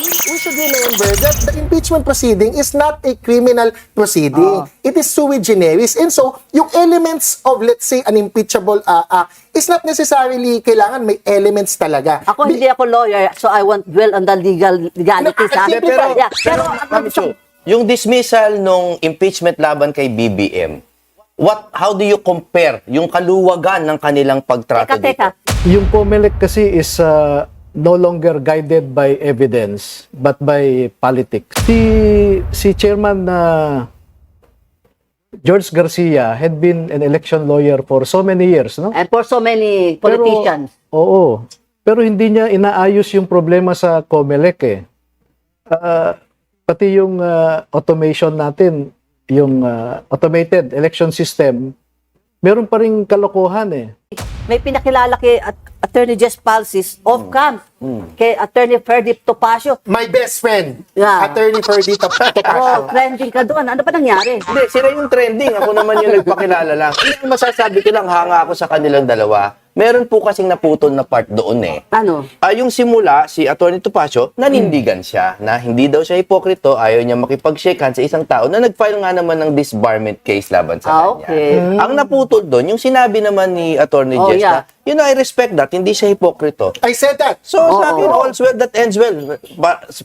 we should remember that the impeachment proceeding is not a criminal proceeding. It is sui generis. And so, yung elements of, let's say, an impeachable act is not necessarily kailangan may elements talaga. Ako hindi ako lawyer, so I won't dwell on the legalities. No, Pero Ma'am Chu, yung dismissal nung impeachment laban kay BBM, how do you compare yung kaluwagan ng kanilang pagtrato Teka. dito? Yung COMELEC kasi is no longer guided by evidence but by politics. Si Chairman George Garcia had been an election lawyer for so many years, no? And for so many politicians. Oo. Pero hindi niya inaayos yung problema sa COMELEC eh. Pati yung automation natin, yung automated election system, meron pa ring kalokohan eh. May pinakilala kay Attorney Jess Palsis off-cam. Kay Attorney Ferdy Topacio. My best friend, Yeah. Attorney Ferdy Topacio. Oh, trending ka doon. Ano pa nangyari? Hindi, sila yung trending. Ako naman yung nagpakilala lang. Hindi, masasabi ko lang, hanga ako sa kanilang dalawa. Meron po kasing naputol na part doon eh. Ano? Yung simula, si Atty. Topacio, nanindigan siya na hindi daw siya hipokrito, ayaw niya makipag-shake hands sa isang tao na nag-file nga naman ng disbarment case laban sa kanya. Okay. Ang naputol doon, yung sinabi naman ni Atty. Jess na, I respect that, hindi siya hipokrito. I said that. So, sa akin, all's well that ends well.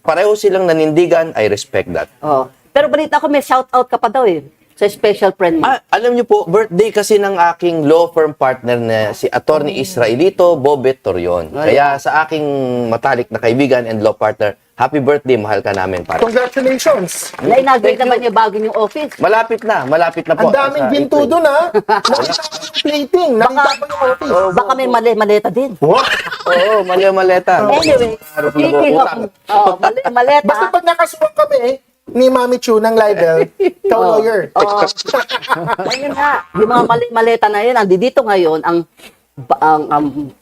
Pareho silang nanindigan, I respect that. Oh. Pero balita ko may shout-out ka pa daw eh. Sa special friend mo. Alam niyo po, birthday kasi ng aking law firm partner na si Attorney Israelito Bobet Torion. Kaya sa aking matalik na kaibigan and law partner, happy birthday, mahal ka namin, pare. Congratulations. Na-inaugurate naman niya bago yung office. Malapit na po. Ang daming ginto doon, ha? Nakita ko yung plating. Nakita ko yung office. Baka may maleta din. Oo, maleta. Anyway, speaking of maleta. Basta pag nakasuwag kami, ni Mami Chu ng libel, ikaw lawyer. Ayun nga, yung mga maleta na yun, dito ngayon, ang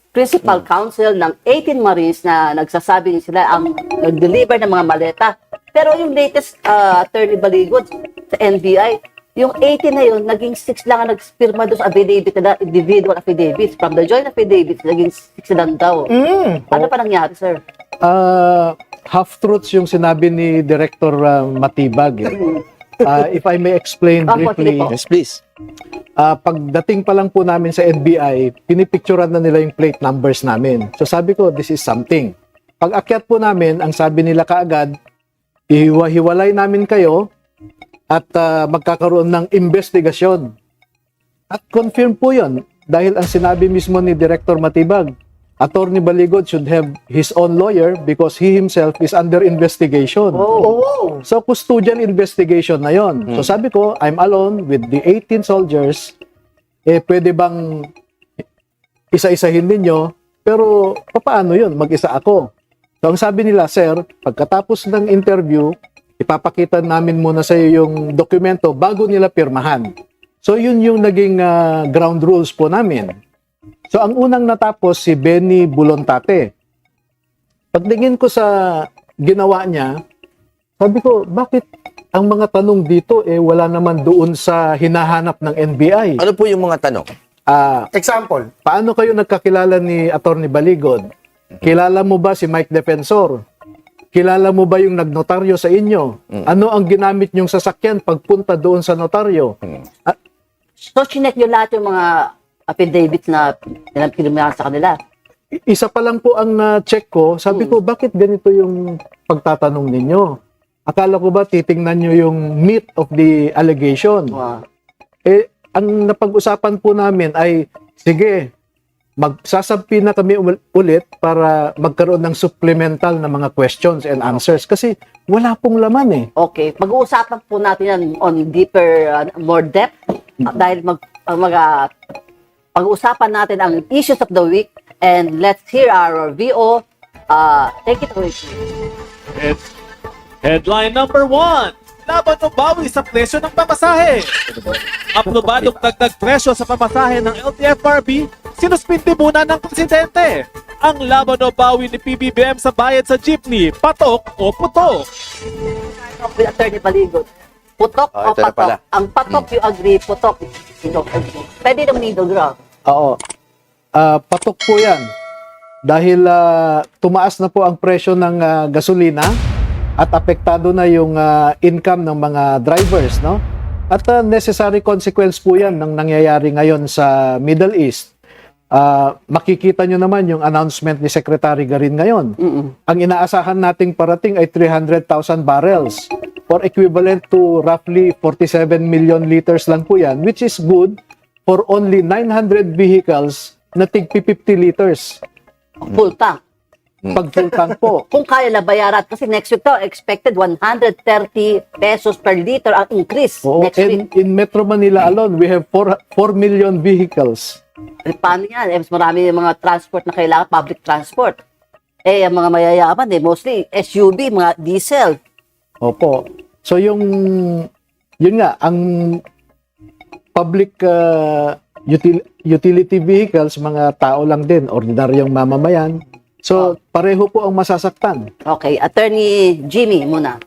principal counsel ng 18 Marines na nagsasabing sila ang nag-deliver ng mga maleta. Pero yung latest Attorney Baligod sa NBI, yung 18 na yun, naging 6 lang ang nagpirma doon sa affidavit na individual affidavits. From the joint affidavits, naging 6 lang daw. Ano pa nangyari, sir? Half-truths yung sinabi ni Director Matibag. If I may explain briefly, Yes, please. pagdating pa lang po namin sa NBI, pinipicturean na nila yung plate numbers namin. So sabi ko, this is something. Pag akyat po namin, ang sabi nila kaagad, ihiwa-hiwalay namin kayo at magkakaroon ng investigasyon. At confirm po yun. Dahil ang sinabi mismo ni Director Matibag, Attorney Baligod should have his own lawyer because he himself is under investigation. So, custodial investigation na yon. So, sabi ko, I'm alone with the 18 soldiers. Pwede bang isa-isahin ninyo? Pero, paano yun? Mag-isa ako. So, ang sabi nila, sir, pagkatapos ng interview, ipapakita namin muna sa iyo yung dokumento bago nila pirmahan. So, yun yung naging ground rules po namin. So, ang unang natapos si Benny Bulontate. Pagtingin ko sa ginawa niya, sabi ko, bakit ang mga tanong dito wala naman doon sa hinahanap ng NBI? Ano po yung mga tanong? Example. Paano kayo nagkakilala ni Attorney Baligod? Kilala mo ba si Mike Defensor? Kilala mo ba yung nagnotaryo sa inyo? Ano ang ginamit niyong sasakyan pagpunta doon sa notaryo? So, chinek nyo lahat yung mga affidavits na pinirmahan sa kanila. Isa pa lang po ang check ko. Sabi ko, bakit ganito yung pagtatanong ninyo? Akala ko ba titingnan nyo yung meat of the allegation? Wow. Ang napag-usapan po namin ay, sige, magsasampi na kami ulit para magkaroon ng supplemental na mga questions and answers. Kasi wala pong laman eh. Okay, mag-uusapan po natin yan on deeper, more depth. Dahil pag-uusapan natin ang issues of the week, and let's hear our VO. Take it away. Headline number 1. Laban o bawi sa presyo ng pamasahe. Aprobadong dagdag presyo sa pamasahe ng LTFRB, sinuspindi muna ng presidente. Ang laban o bawi ni PBBM sa bayad sa jeepney, patok o putok? With Attorney Baligod. Putok o ito na pala. patok? Ang patok you agree, putok you don't agree. Pwede naman middle ground. Oo. Patok po yan. dahil tumaas na po ang presyo ng gasolina at apektado na yung income ng mga drivers, no? At necessary consequence po yan ng nangyayari ngayon sa Middle East. Makikita nyo naman yung announcement ni Secretary Garin ngayon. Ang inaasahan nating parating ay 300,000 barrels or equivalent to roughly 47 million liters lang po yan, which is good for only 900 vehicles na tig 50 liters. Full tank. Pag full tank po. Kung kaya na bayaran, kasi next week daw, expected 130 pesos per liter ang increase Oo, next week. in Metro Manila alone, we have 4 million vehicles. Eh, paano yan? Eh, mas marami yung mga transport na kailangan, public transport. Eh, ang mga mayayaman, mostly SUV, mga diesel. Opo. So yun nga, ang public utility vehicles, mga tao lang din, ordinaryong mamamayan. So, pareho po ang masasaktan. Okay, Attorney Jimmy muna.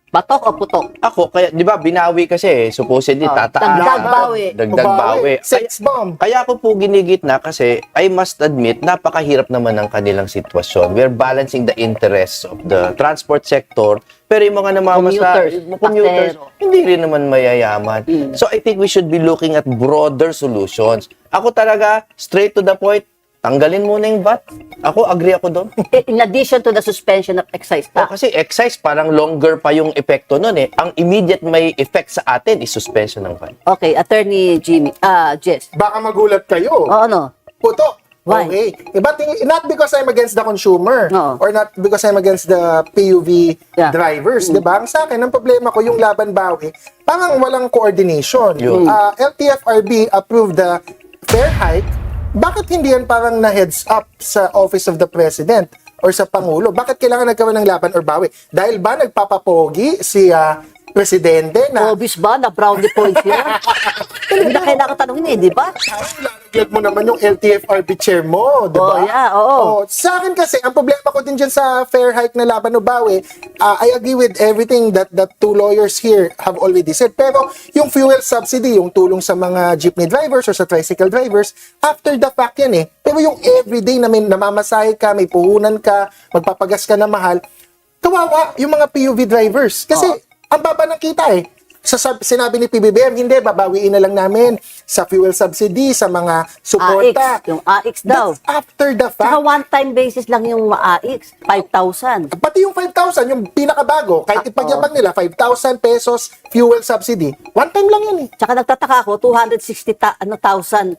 Batok o putok? Ako, kaya, di ba, binawi kasi, supposedly, tataas. Dagdag bawi. Dagdag bawi. Sex bomb. Kaya ako po ginigitna kasi I must admit, napakahirap naman ng kanilang sitwasyon. We're balancing the interests of the transport sector, pero yung mga commuters, pasero. hindi rin naman mayayaman. So I think we should be looking at broader solutions. Ako talaga, straight to the point, tanggalin muna yung VAT. Ako, agree ako doon. In addition to the suspension of excise tax. Kasi excise, parang longer pa yung epekto nun eh. Ang immediate may effect sa atin is suspension ng VAT. Okay, Attorney Jimmy, Jess. Baka magulat kayo. O ano? Puto. Why? Okay. Iba, not because I'm against the consumer Oo. or not because I'm against the PUV Yeah. drivers, di ba? Ang sa akin, ang problema ko, yung laban bawi, parang walang coordination. Yun. LTFRB approved the fare hike. Bakit hindi yan parang na heads up sa Office of the President or sa Pangulo? Bakit kailangan nagkaroon ng laban or bawi? Dahil ba nagpapapogi si Presidente na Obvious ba na brownie points yan? Hindi na kailangan tanongin di ba? lalagyan mo naman yung LTFRB chair mo, di ba? Oh, yeah, oo. Sa akin kasi, ang problema ko din dyan sa fair hike na laban o bawi, I agree with everything that two lawyers here have already said. Pero yung fuel subsidy, yung tulong sa mga jeepney drivers or sa tricycle drivers, after the fact yan eh. Pero yung everyday na may namamasahe ka, may puhunan ka, magpapagas ka na mahal, kawawa yung mga PUV drivers. Kasi ang baba ng kita eh. Sinabi ni PBBM, hindi, babawiin na lang namin sa fuel subsidy, sa mga suporta. AX, yung AX daw. That's after the fact. Saka one-time basis lang yung AX, 5,000. Pati yung 5,000, yung pinakabago, kahit ipagyabang nila, 5,000 pesos fuel subsidy, one time lang yun eh. Tsaka nagtataka ako, 260,000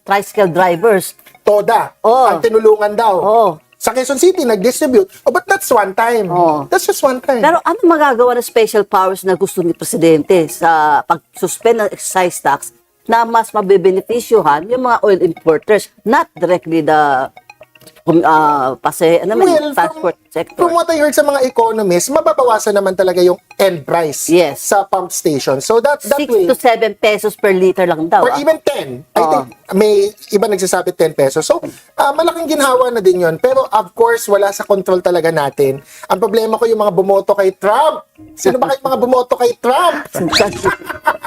tricycle drivers. Toda, Oo. ang tinulungan daw. Oo. Sa Quezon City, nag-distribute. Oh, but that's one time. Oo. That's just one time. Pero ano magagawa ng special powers na gusto ni Presidente sa pag-suspend ng excise tax na mas mabebenefisyuhan yung mga oil importers, not directly the transport sector. From what I heard sa mga economists, mababawasan naman talaga yung end price Yes. sa pump station. So that 6 way, to 7 pesos per liter lang daw. or even 10. I Oo. think may iba nagsasabi 10 pesos. So, malaking ginhawa na din yon. Pero of course, wala sa control talaga natin. Ang problema ko yung mga bumoto kay Trump. Sino ba kayo mga bumoto kay Trump?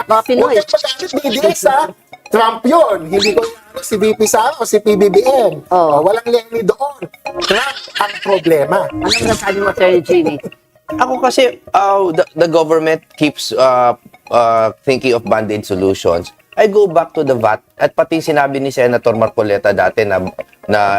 Mga Pinoy. Huwag kayong mag-alit, DDS ha. Trump yun. Hindi ko yung si VP Sara o si PBBM. Oo. Walang Lenny doon. Trump ang problema. Ano nasabi mo, Attorney Jimmy? Ako kasi, the government keeps thinking of band-aid solutions. I go back to the VAT at pati sinabi ni Senator Marcoleta dati na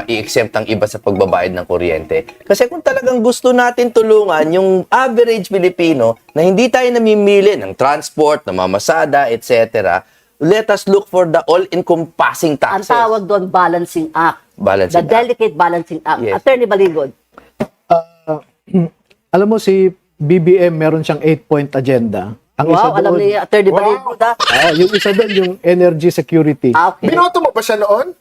i-exempt ang iba sa pagbabayad ng kuryente. Kasi kung talagang gusto natin tulungan yung average Pilipino na hindi tayo namimili ng transport, ng mamasada, etc., let us look for the all-encompassing Ang taxes. tawag doon, balancing act. Balancing The act. delicate balancing act. Yes. Attorney Baligod. Alam mo, si BBM meron siyang 8-point agenda. Ang isa Wow, alam doon, ni Attorney Baligod ha. yung isa doon, yung energy security. Okay. Binoto mo ba siya noon?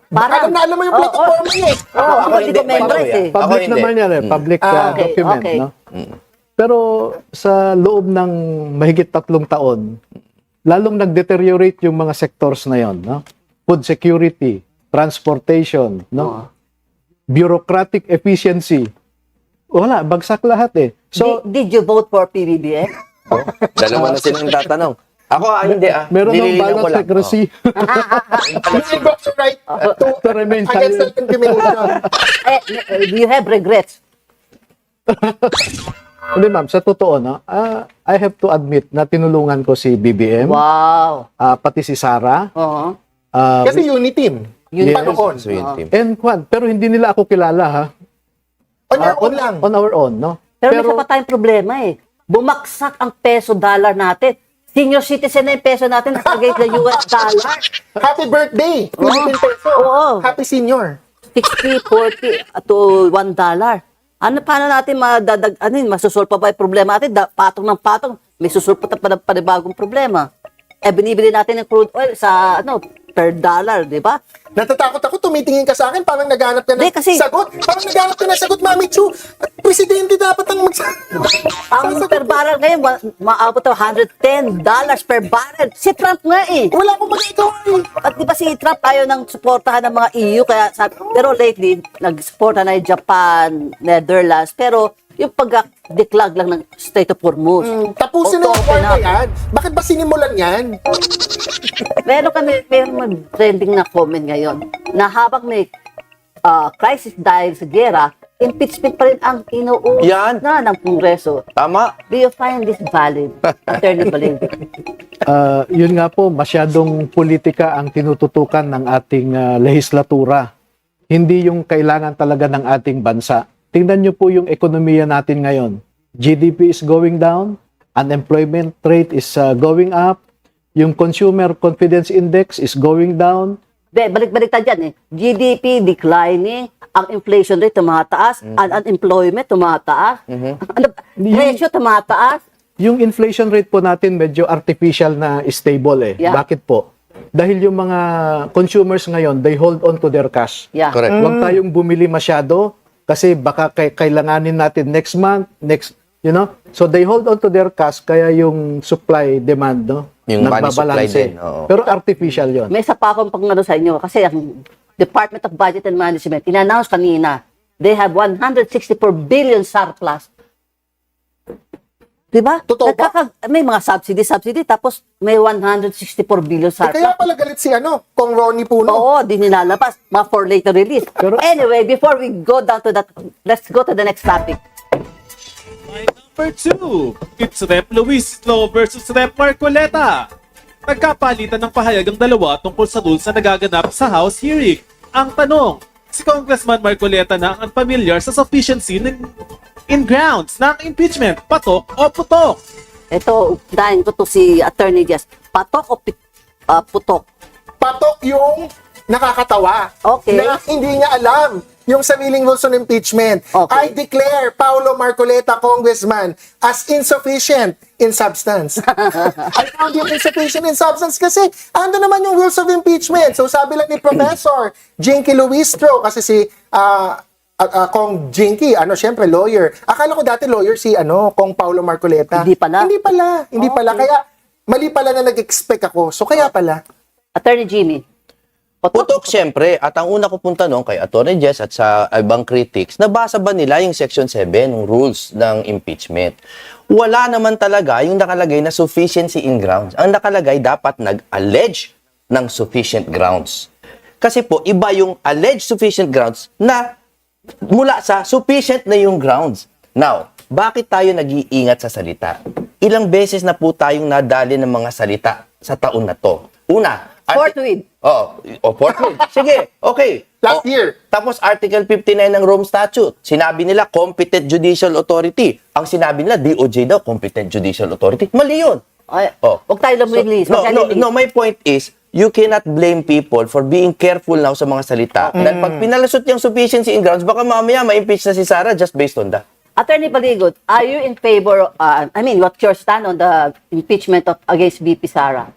Parang, Alam mo yung plataforma niya eh. Oo, Ako hindi hindi, ko memorize by the way, eh. Ako Public hindi. naman yan eh, public Okay, document. okay. No? Pero sa loob ng mahigit 3 taon, lalong nag-deteriorate yung mga sectors na yon, no? Food security, transportation, no? Bureaucratic efficiency. Wala, bagsak lahat eh. So, Did you vote for PBBM? Dalawa na silang tatanong. Ako, hindi Meron ng Nililinaw ko balance lang. secrecy. You invoke your right To remain against silent. self-incrimination. Do you have regrets? Hindi ma'am, sa totoo, no, I have to admit na tinulungan ko si BBM, Wow. pati si Sara, Oo. Kasi uniteam. Yun- Panoon. So, yun, team. and Juan, pero hindi nila ako kilala ha. On your own lang. On our own, no? Pero may isa pa tayong problema eh. Bumagsak ang peso-dollar natin. Senior citizen na yung peso natin nakagay sa US dollar. Happy birthday, Philippine peso. Oo. Happy senior. 60, 40 to $1. Paano natin masusolve pa ba yung problema natin? Patong ng patong, may susolve pa ng panibagong problema. Binibili natin ng crude oil sa per dollar, di ba? Natatakot ako, tumitingin ka sa akin, parang naghanap ka ng Hindi, kasi- sagot. Parang naghanap ka ng sagot, Mami Chu. Presidente dapat ang Ang per barrel ngayon, maabot ng $110 per barrel. Si Trump nga eh. Wala akong magagawa eh. At di ba si Trump ayaw nang suportahan ng mga EU, kaya pero lately, nag-suporta na yung Japan, Netherlands, pero yung pag-declag lang ng State of Hormuz. Tapusin na yung Open war na up. yan. Bakit ba sinimulan yan? Meron trending na comment ngayon na habang may crisis dahil sa gera, impeachment pa rin ang inuulit Yan. na ng Kongreso. Tama. Do you find this valid, Attorney Balindo? Yun nga po, masyadong politika ang tinututukan ng ating lehislatura. Hindi yung kailangan talaga ng ating bansa. Tingnan nyo po yung ekonomiya natin ngayon. GDP is going down, unemployment rate is going up, yung consumer confidence index is going down. Balik-balik tayo dyan eh. GDP declining, ang inflation rate tumataas, ang unemployment tumataas, presyo tumataas. Yung inflation rate po natin medyo artificial na stable eh. Yeah. Bakit po? Dahil yung mga consumers ngayon, they hold on to their cash. Yeah. Correct. Huwag tayong bumili masyado kasi baka kailanganin natin next month, So they hold on to their cash kaya yung supply demand, no? Yung money supply nagbabalanse. din, oo. Pero artificial 'yon. May isa pa akong pangano sa inyo kasi ang Department of Budget and Management, in-announce kanina, they have 164 billion surplus. Diba? Totoo ba? May mga subsidy, tapos may 164 billion surplus. Kaya pala galit si Kong Ronnie Puno. Oo, di nilalabas. Mga for later release. Anyway, before we go down to that, let's go to the next topic. Line number 2, it's Rep. Luis Lo versus Rep. Marcoleta. Nagkapalitan ng pahayag ang dalawa tungkol sa rules na nagaganap sa House hearing. Ang tanong, si Congressman Marcoleta na ang unfamiliar sa sufficiency in grounds ng impeachment, patok o putok? Ito, dahil ko to si Attorney Jess. Patok o putok? Patok yung nakakatawa. Okay. Na hindi niya alam yung sariling rules on impeachment. Okay. I declare Paulo Marcoleta, Congressman, as insufficient in substance. I found him insufficient in substance kasi ando naman yung rules of impeachment. So sabi lang ni Professor Jinky Luistro, kasi si Kong Jinky, syempre lawyer. Akala ko dati lawyer si Kong Paulo Marcoleta. Hindi pala? Hindi pala. Kaya mali pala na nag-expect ako. So kaya pala. Attorney Jimmy. Putok, siyempre. At ang una ko pong tanong kay Atty. Jess at sa ibang critics, nabasa ba nila yung Section 7, ng rules ng impeachment? Wala naman talaga yung nakalagay na sufficiency in grounds. Ang nakalagay, dapat nag-allege ng sufficient grounds. Kasi po, iba yung alleged sufficient grounds na mula sa sufficient na yung grounds. Now, bakit tayo nag-iingat sa salita? Ilang beses na po tayong nadali ng mga salita sa taon na to. Una, Forthwith. Forthwith. Sige, okay. Last year. Tapos Article 59 ng Rome Statute, sinabi nila competent judicial authority. Ang sinabi nila DOJ daw competent judicial authority. Mali yun. Ay, Oh. Huwag tayo lumrelease. No, my point is, you cannot blame people for being careful now sa mga salita. Dahil pag pinalasot yung sufficiency in grounds, baka mamaya ma-impeach na si Sara just based on that. Attorney Baligot, are you in favor, what's your stand on the impeachment against VP Sara?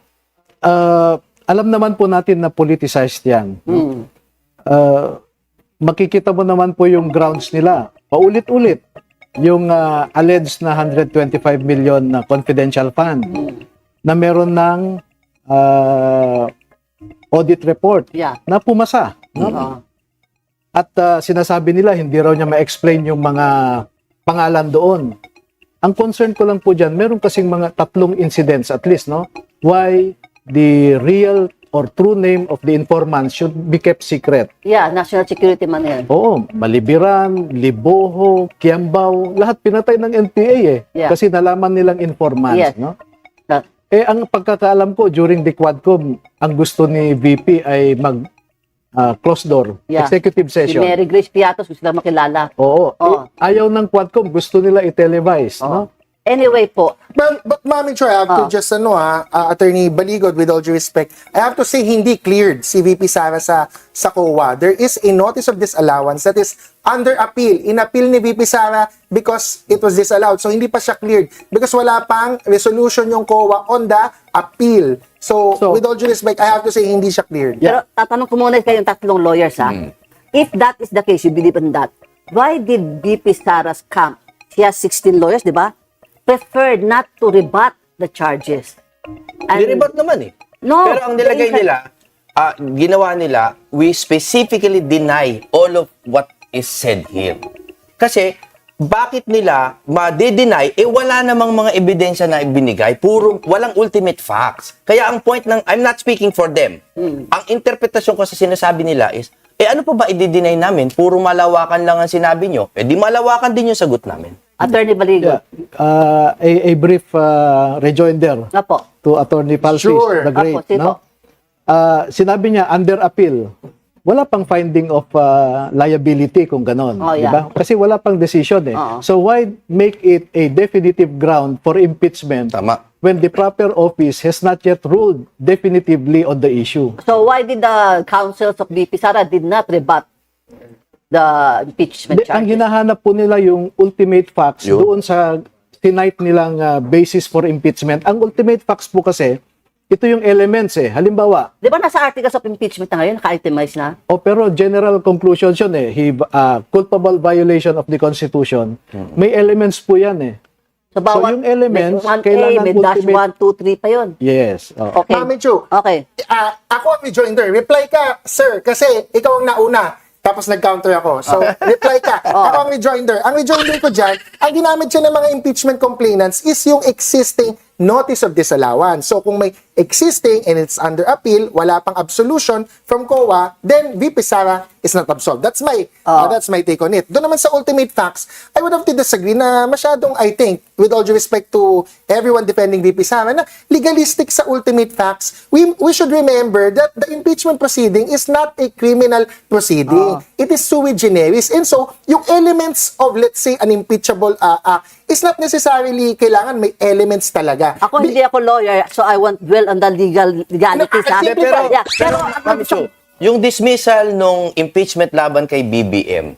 Alam naman po natin na politicized yan. Makikita mo naman po yung grounds nila. Paulit-ulit. Yung alleged na 125 million na confidential fund na meron ng audit report Yeah. na pumasa. No? At sinasabi nila hindi raw niya ma-explain yung mga pangalan doon. Ang concern ko lang po dyan, meron kasing mga 3 incidents at least, no? why the real or true name of the informant should be kept secret. Yeah, national security man yan. Oo, Malibiran, Liboho, Kiambao, lahat pinatay ng NPA Yeah. Kasi nalaman nilang informants, Yes. no? That- Ang pagkakaalam ko during the Quadcom, ang gusto ni VP ay mag closed door, Yeah. executive Si session. Mary Grace Piatos, gusto lang makilala. Oo. Oo. Ayaw ng Quadcom, gusto nila i-televise, no? Anyway po, But Mami Cho, I have to just, Attorney Baligod, with all due respect, I have to say, hindi cleared si VP Sara sa COA. There is a notice of disallowance that is under appeal. In-appeal ni VP Sara because it was disallowed. So, hindi pa siya cleared because wala pang resolution yung COA on the appeal. So, with all due respect, I have to say, hindi siya cleared. pero tatanong ko muna kayong tatlong lawyers ha. If that is the case, you believe in that, why did VP Sara's camp, she has 16 lawyers, di ba? Preferred not to rebut the charges. And- Niribot naman eh. No, Pero ang nilagay the- nila, ginawa nila, we specifically deny all of what is said here. Kasi, bakit nila ma-deny, wala namang mga ebidensya na ibinigay, puro, walang ultimate facts. Kaya ang point ng, I'm not speaking for them. Ang interpretasyon ko sa sinasabi nila is, ano pa ba i-deny namin? Puro malawakan lang ang sinabi nyo. Di malawakan din yung sagot namin. Attorney Baligo. Yeah. A brief rejoinder Apo. to Attorney Palsis, Sure. the great, Apo, sino? no? Sinabi niya under appeal. Wala pang finding of liability kung ganon, Oh, di yeah. ba? Kasi wala pang decision Oo. So why make it a definitive ground for impeachment Tama. when the proper office has not yet ruled definitively on the issue? So why did the counsels of VP Sara did not rebut the impeachment Ang charges? hinahanap po nila yung ultimate facts Yun. doon sa tonight nilang basis for impeachment. Ang ultimate facts po kasi, ito yung elements Halimbawa, Di ba nasa articles of impeachment na ngayon, naka-itemize na? pero general conclusion yun culpable violation of the Constitution. May elements po yan So, bawat, yung elements, may 1A, kailangan may dash ultimate- 1, 2, 3 pa yun. Yes. Okay. Mami Cho, Okay. ako ang rejoinder. Reply ka, sir, kasi ikaw ang nauna. Tapos nag-counter ako. So, reply ka. Ako ang rejoinder. Ang rejoinder ko dyan, ang ginamit siya ng mga impeachment complainants is yung existing notice of disallowance. So, kung may existing and it's under appeal, wala pang absolution from COA, then VP Sara is not absolved. That's my take on it. Doon naman sa ultimate facts, I would have to disagree na masyadong, I think, with all due respect to everyone defending VP Sara, na legalistic sa ultimate facts. We should remember that the impeachment proceeding is not a criminal proceeding. It is sui generis. And so, yung elements of, let's say, an impeachable act is not necessarily kailangan may elements talaga. Ako hindi ako lawyer, so I won't dwell on the legalities. ha? Hindi, Pero, Yeah, pero, Ma'am Cho, yung dismissal nung impeachment laban kay BBM,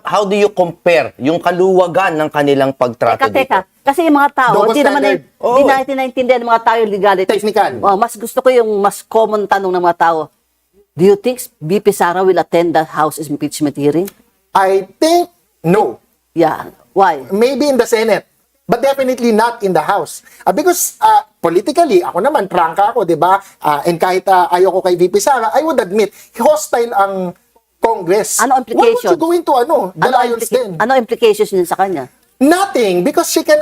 how do you compare yung kaluwagan ng kanilang pagtrato Teka. dito? Kasi yung mga tao, Double hindi naman standard. hindi natin naintindihan ng mga tao yung legalities. Technical. Mas gusto ko yung mas common tanong ng mga tao. Do you think VP Sara will attend the House impeachment hearing? I think no. Yeah. Why? Maybe in the Senate, but definitely not in the House. Because politically, ako naman, prangka ako, di ba? And kahit ayoko kay VP Sara, I would admit, hostile ang Congress. Ano implications? Why would you go into the Lions Den? Ano implications yun sa kanya? Nothing, because she can,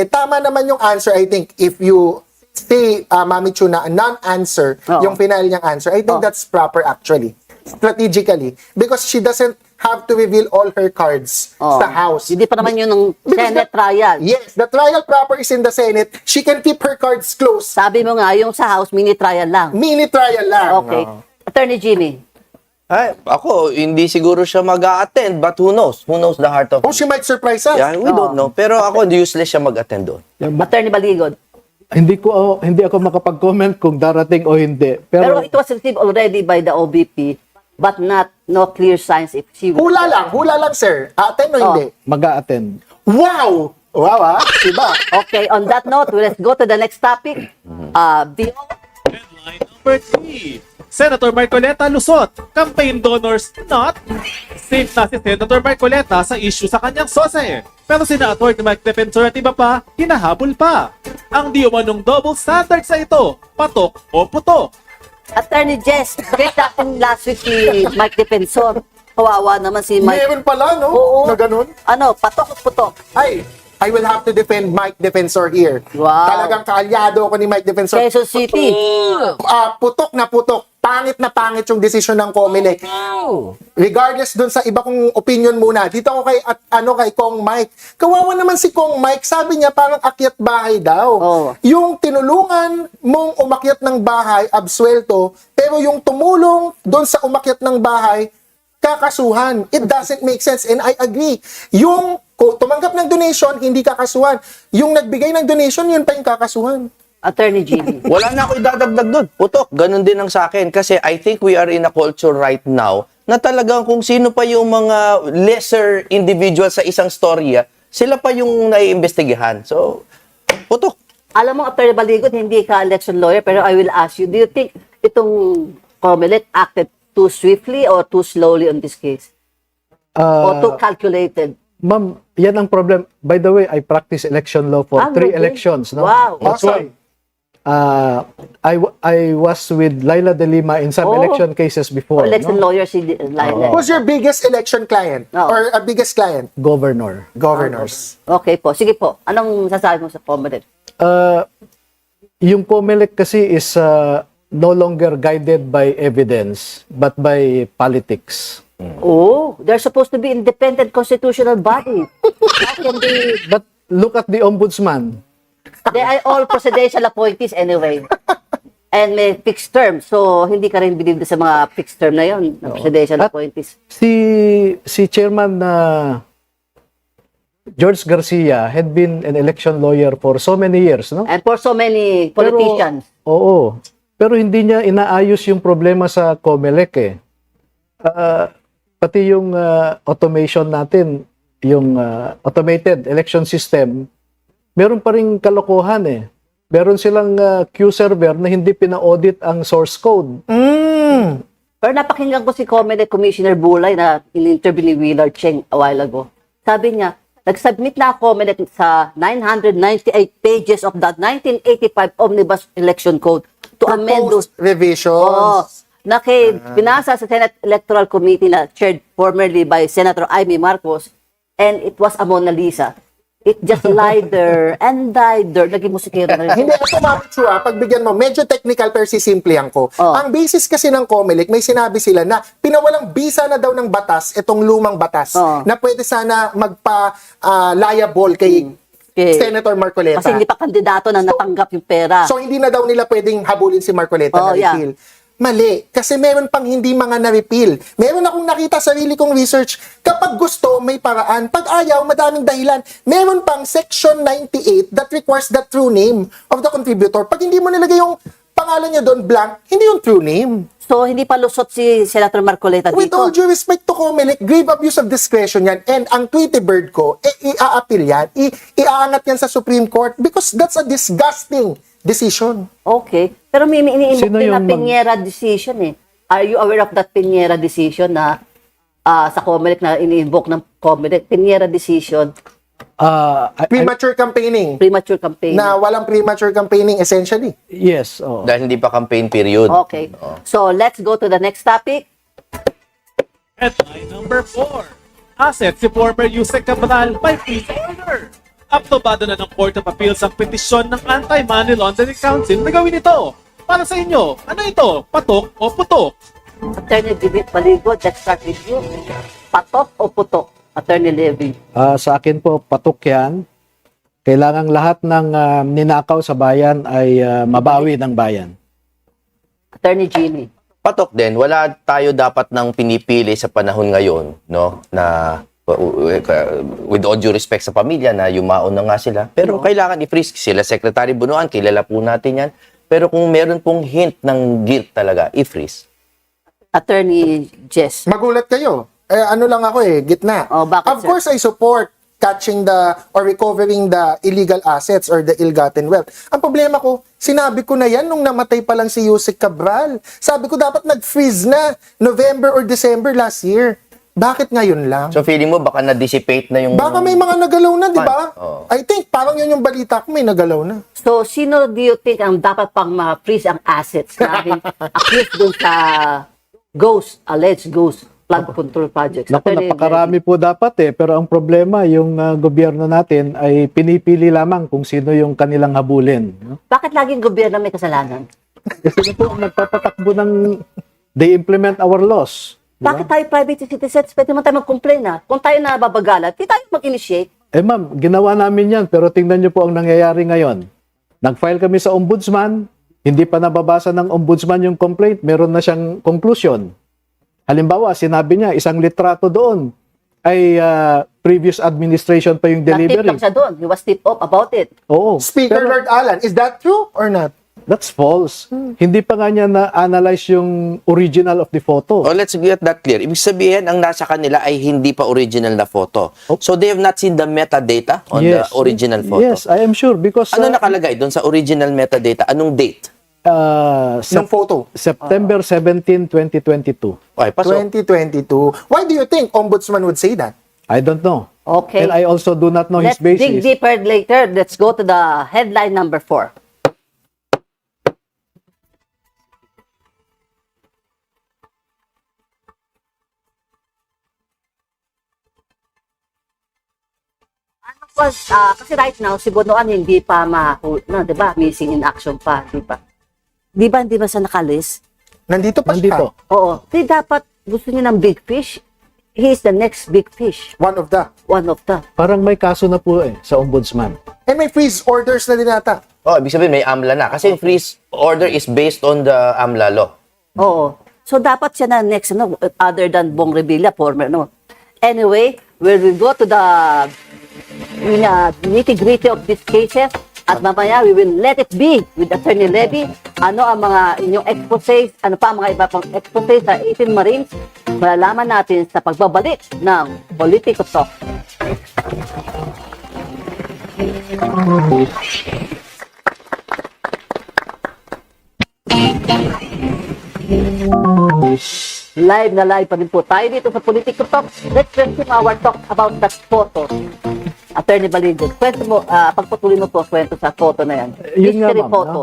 tama naman yung answer, I think, if you say, Mami Chu, na a non-answer, Oo. yung final niyang answer, I think that's proper actually, strategically, because she doesn't have to reveal all her cards Oh. sa House. Hindi pa naman yun ng Because Senate trial. Yes, the trial proper is in the Senate. She can keep her cards close. Sabi mo nga, yung sa House, mini trial lang. Mini trial lang. Okay. Attorney Jimmy. Ay, ako, hindi siguro siya mag-a-attend, but who knows? Who knows the heart of... Oh, she might surprise us. Yeah, we don't know. Pero ako, useless siya mag-attend doon. Attorney Baligod. Hindi ako makapag-comment kung darating o hindi. Pero it was received already by the OBP, but no clear signs if she will. Hula lang, sir. Attend o hindi? mag-a-attend. Wow! Wow, Iba. Okay, on that note, let's go to the next topic. Headline number 3. Senator Marcoleta lusot. Campaign donors not. Safe na si Senator Marcoleta sa issue sa kanyang sose. Pero sina Atty. Mike Defensor at iba pa, hinahabol pa. Ang di umanong double standard sa ito, patok o putok. Attorney Jess, great natin last week si Mike Defensor. Kawawa naman si Mike. Meron pala, no? Oo. Na ganun. Ano, patok o putok? Ay, I will have to defend Mike Defensor here. Wow. Talagang kaalyado ako ni Mike Defensor. Quezon City. Putok na putok. Pangit na pangit yung desisyon ng COMELEC. Regardless dun sa iba kong opinion muna. Dito ako kay Kong Mike. Kawawa naman si Kong Mike. Sabi niya parang akyat bahay daw. Oh. Yung tinulungan mong umakyat ng bahay, absuelto, pero yung tumulong dun sa umakyat ng bahay, kakasuhan. It doesn't make sense and I agree. Yung tumanggap ng donation, hindi kakasuhan. Yung nagbigay ng donation, yun pa yung kakasuhan. Attorney Jimmy. Wala na ako idadagdag doon. Putok, ganun din ang sa akin. Kasi I think we are in a culture right now na talagang kung sino pa yung mga lesser individual sa isang storya, sila pa yung naiimbestigahan. So, putok. Alam mo, Attorney Baligot, hindi ka election lawyer, pero I will ask you, do you think itong COMELEC acted too swiftly or too slowly on this case? Or too calculated? Ma'am, yan ang problem. By the way, I practice election law for 3 really? elections. No? Wow. That's Awesome. why I was with Laila De Lima in some Oh. election cases before. Election no? lawyer si Laila. Who's your biggest election client? No. Or biggest client? Governor. Governors. Okay po. Sige po. Anong sasabi mo sa COMELEC? Yung COMELEC kasi is no longer guided by evidence but by politics. Oh, they're supposed to be independent constitutional body. How can they... But look at the ombudsman. They are all presidential appointees anyway. And may fixed term. So, hindi ka rin believe sa mga fixed term na yon na presidential At- appointees. Si Chairman George Garcia had been an election lawyer for so many years, no? And for so many politicians. Oo. Pero hindi niya inaayos yung problema sa COMELEC eh. Pati yung automation natin, yung automated election system, meron pa ring kalokohan eh. Meron silang queue server na hindi pina-audit ang source code. Pero napakinggan ko si COMELEC Commissioner Bulay na in-interview ni Willard Cheng a while ago. Sabi niya, nag-submit na COMELEC sa 998 pages of the 1985 Omnibus Election Code to amend those. Proposed revisions. Binasa sa Senate Electoral Committee na chaired formerly by Senator Amy Marcos, and it was a Mona Lisa. It just lied there and died there. Naging musikero na rin. Hindi, ito Machu, pagbigyan mo, medyo technical pero sisimplihan ko. Oh. Ang basis kasi ng COMELEC, may sinabi sila na pinawalang bisa na daw ng batas, itong lumang batas, Oh. na pwede sana magpa-liable kay Okay. Senator Marcoleta. Kasi hindi pa kandidato na natanggap yung pera. So, hindi na daw nila pwedeng habulin si Marcoleta Oh, na repeal. Mali. Kasi meron pang hindi mga na-repeal. Meron akong nakita sarili kong research. Kapag gusto, may paraan. Pag ayaw, madaming dahilan. Meron pang Section 98 that requires the true name of the contributor. Pag hindi mo nilagay yung pangalan niya doon blank, hindi yung true name. So, hindi pa lusot si Senator Marcoleta With dito. all due respect to COMELEC, grave abuse of discretion yan. And ang Tweety Bird ko, i-a-appeal yan. Iaangat yan sa Supreme Court because that's a disgusting decision. Okay. Pero may iniimbok Sino din na yung Piñera decision eh. Are you aware of that Piñera decision na sa COMELEC na iniimbok ng COMELEC? Piñera decision, Premature campaigning. premature campaign. Na walang premature campaigning essentially. Yes. Oh. Dahil hindi pa campaign period. Okay. So, let's go to the next topic. Headline number 4. Asset si former Yusek Cabral by freeze order. Aprobado na ng Court of Appeals ang petisyon ng Anti-Money Laundering Council na gawin ito. Para sa inyo, ano ito? Patok o putok? Attorney David Baligo, let's start with you. Patok o putok? Attorney Levy. Sa akin po, patok yan. Kailangang lahat ng ninakaw sa bayan ay mabawi ng bayan. Attorney Jimmy. Patok din, wala tayo dapat nang pinipili sa panahon ngayon, no, na with all due respect sa pamilya na yumaon na nga sila. Pero kailangan i-freeze sila. Secretary Bunuan, kilala po natin yan. Pero kung meron pong hint ng guilt talaga, i-freeze. Attorney Jess. Magulat kayo. Ano lang ako gitna. Oh, bakit, Of sir? course, I support catching or recovering the illegal assets or the ill-gotten wealth. Ang problema ko, sinabi ko na yan nung namatay pa lang si Yusek Cabral. Sabi ko dapat nag-freeze na November or December last year. Bakit ngayon lang? So feeling mo baka na-dissipate na yung... Baka may mga nagalaw na, di ba? Oo. I think parang yun yung balita ko, may nagalaw na. So, sino do you think ang dapat pang ma-freeze ang assets na accused dun sa alleged ghost flood control projects. Naku, Attorney napakarami po dapat pero ang problema, yung gobyerno natin ay pinipili lamang kung sino yung kanilang habulin. No? Bakit laging gobyerno may kasalanan? Kasi na po ang nagpapatakbo ng they implement our laws. Di ba? Bakit tayo private citizens? Pwede man tayo mag-complain na. Kung tayo nababagalan, di tayo mag-initiate. Ma'am, ginawa namin yan, pero tingnan niyo po ang nangyayari ngayon. Nag-file kami sa ombudsman, hindi pa nababasa ng ombudsman yung complaint, meron na siyang conclusion. Halimbawa, sinabi niya, isang litrato doon ay previous administration pa yung Na-tip delivery. lang siya doon. He was tipped off about it. Oo. Speaker Pero Lord Alan, is that true or not? that's false. Hindi pa nga niya na-analyze yung original of the photo. Oh, let's get that clear. Ibig sabihin, ang nasa kanila ay hindi pa original na photo. So they have not seen the metadata on the original photo. Yes, I am sure because Ano nakalagay doon sa original metadata? Anong date? Ng photo? September 17, 2022. Okay, pasok. 2022. Why do you think ombudsman would say that? I don't know. Okay. And I also do not know Let's his basis. dig deeper later. Let's go to the headline number 4. Ano po, kasi right now, si Bonoan hindi pa di ba? Missing in action pa, di ba? Di ba hindi ba siya nakalist? Nandito pa Nandito. siya. Oo. Di dapat gusto niya ng big fish. He is the next big fish. One of the. One of the. Parang may kaso na po sa ombudsman. And may freeze orders na din ata. Oh, ibig sabihin may AMLA na. Kasi yung freeze order is based on the AMLA law. Oo. So, dapat siya na next, other than Bong Revilla, former, Anyway, we will go to the nitty-gritty of these cases. At mamaya, we will let it be with Attorney Levy. Ano ang mga inyong exposés, ano pa ang mga iba pang exposés sa 18 Marines, malalaman natin sa pagbabalik ng Politico Talk. Live na live pa rin po tayo dito sa Politico Talk. Let's resume our talk about that photo. Attorney Baligot, kwento mo, pagpatuloy mo po kwento sa photo na yan. Yun nga, History ma'am, photo.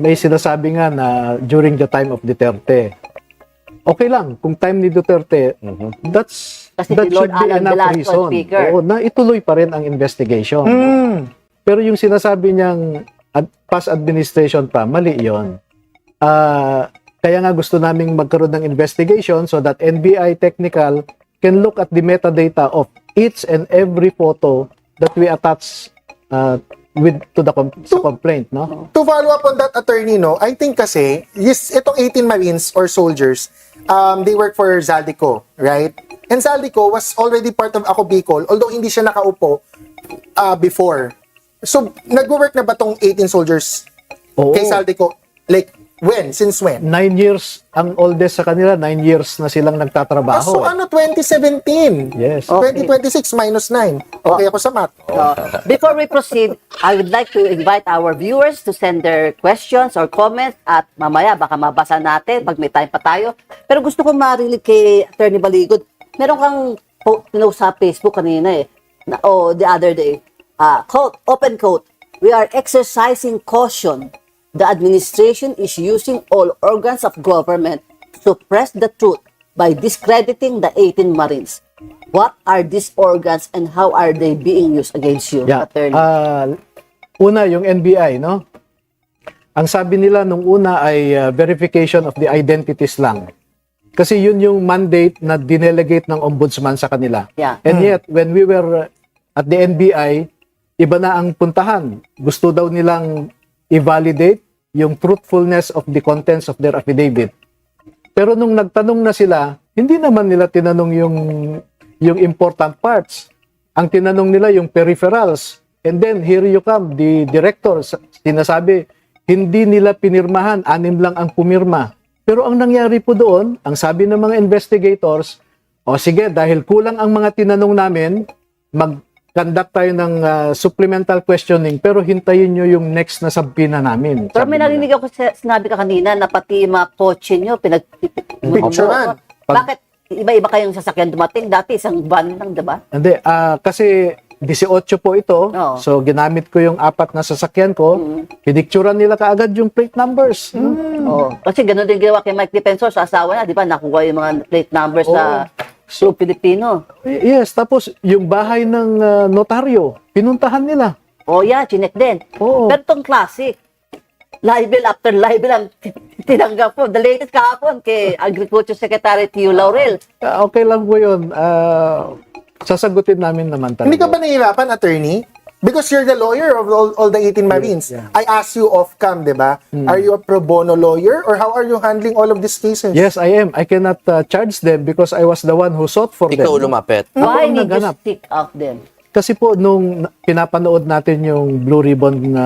may sinasabi nga na during the time of Duterte. Okay lang, kung time ni Duterte, that Kasi should si Lord be Alan enough Velasco, reason. Speaker. Oo, na ituloy pa rin ang investigation. Pero yung sinasabi niyang past administration pa, mali yun. Kaya nga gusto naming magkaroon ng investigation so that NBI Technical can look at the metadata of each and every photo that we attach to the complaint, no? To follow up on that, attorney, I think kasi, yes, itong 18 Marines or soldiers, they work for Zaldico, right? And Zaldico was already part of Ako Bicol, although hindi siya nakaupo before. So, nag-work na ba tong 18 soldiers Oo. kay Zaldico? Like, when? Since when? 9 years, ang oldest sa kanila, 9 years na silang nagtatrabaho. So, 2017? Yes. Okay. 2026 minus 9. Okay ako sa math. Before we proceed, I would like to invite our viewers to send their questions or comments at mamaya baka mabasa natin pag may time pa tayo. Pero gusto ko marinig kay Attorney Baligod. Meron kang pinost sa Facebook kanina the other day. Quote, open quote, "We are exercising caution. The administration is using all organs of government to suppress the truth by discrediting the 18 Marines. What are these organs and how are they being used against you, Yeah. Attorney?" Una, yung NBI, no? Ang sabi nila nung una ay verification of the identities lang. Kasi yun yung mandate na dinelegate ng ombudsman sa kanila. Yeah. And yet, when we were at the NBI, iba na ang puntahan. Gusto daw nilang i-validate yung truthfulness of the contents of their affidavit. Pero nung nagtanong na sila, hindi naman nila tinanong yung important parts. Ang tinanong nila yung peripherals. And then, here you come, the director, sinasabi, hindi nila pinirmahan, 6 lang ang pumirma. Pero ang nangyari po doon, ang sabi ng mga investigators, sige, dahil kulang ang mga tinanong namin, mag-conduct tayo ng supplemental questioning, pero hintayin nyo yung next na subpoena namin. Pero Sabi may nila. narinig ako, sinabi ka kanina na pati yung mga kotse nyo, Picturean. Bakit iba-iba kayong sasakyan dumating? Dati isang van lang, diba? Hindi, kasi 18 po ito. Oo. So, ginamit ko yung 4 na sasakyan ko. Pinicturean nila kaagad yung plate numbers. Oh, kasi gano'n din ginawa kay Mike Defensor sa asawa niya, di ba? Nakuha yung mga plate numbers sa True Filipino. Yes, tapos yung bahay ng notaryo, pinuntahan nila. Oh yeah, chinek din. Oo. Pero itong classic, libel after libel ang tinanggap po. The latest kahapon kay Agriculture Secretary Tio Laurel. Okay lang po yun. Sasagutin namin naman talaga. Hindi ka ba nahihirapan, attorney? Because you're the lawyer of all the 18 Marines. I asked you off-cam, di ba? Are you a pro bono lawyer or how are you handling all of these cases? Yes, I am. I cannot charge them because I was the one who sought for Ikaw them. lumapit. Why ang need to naganap. stick out them? Kasi po, nung pinapanood natin yung Blue Ribbon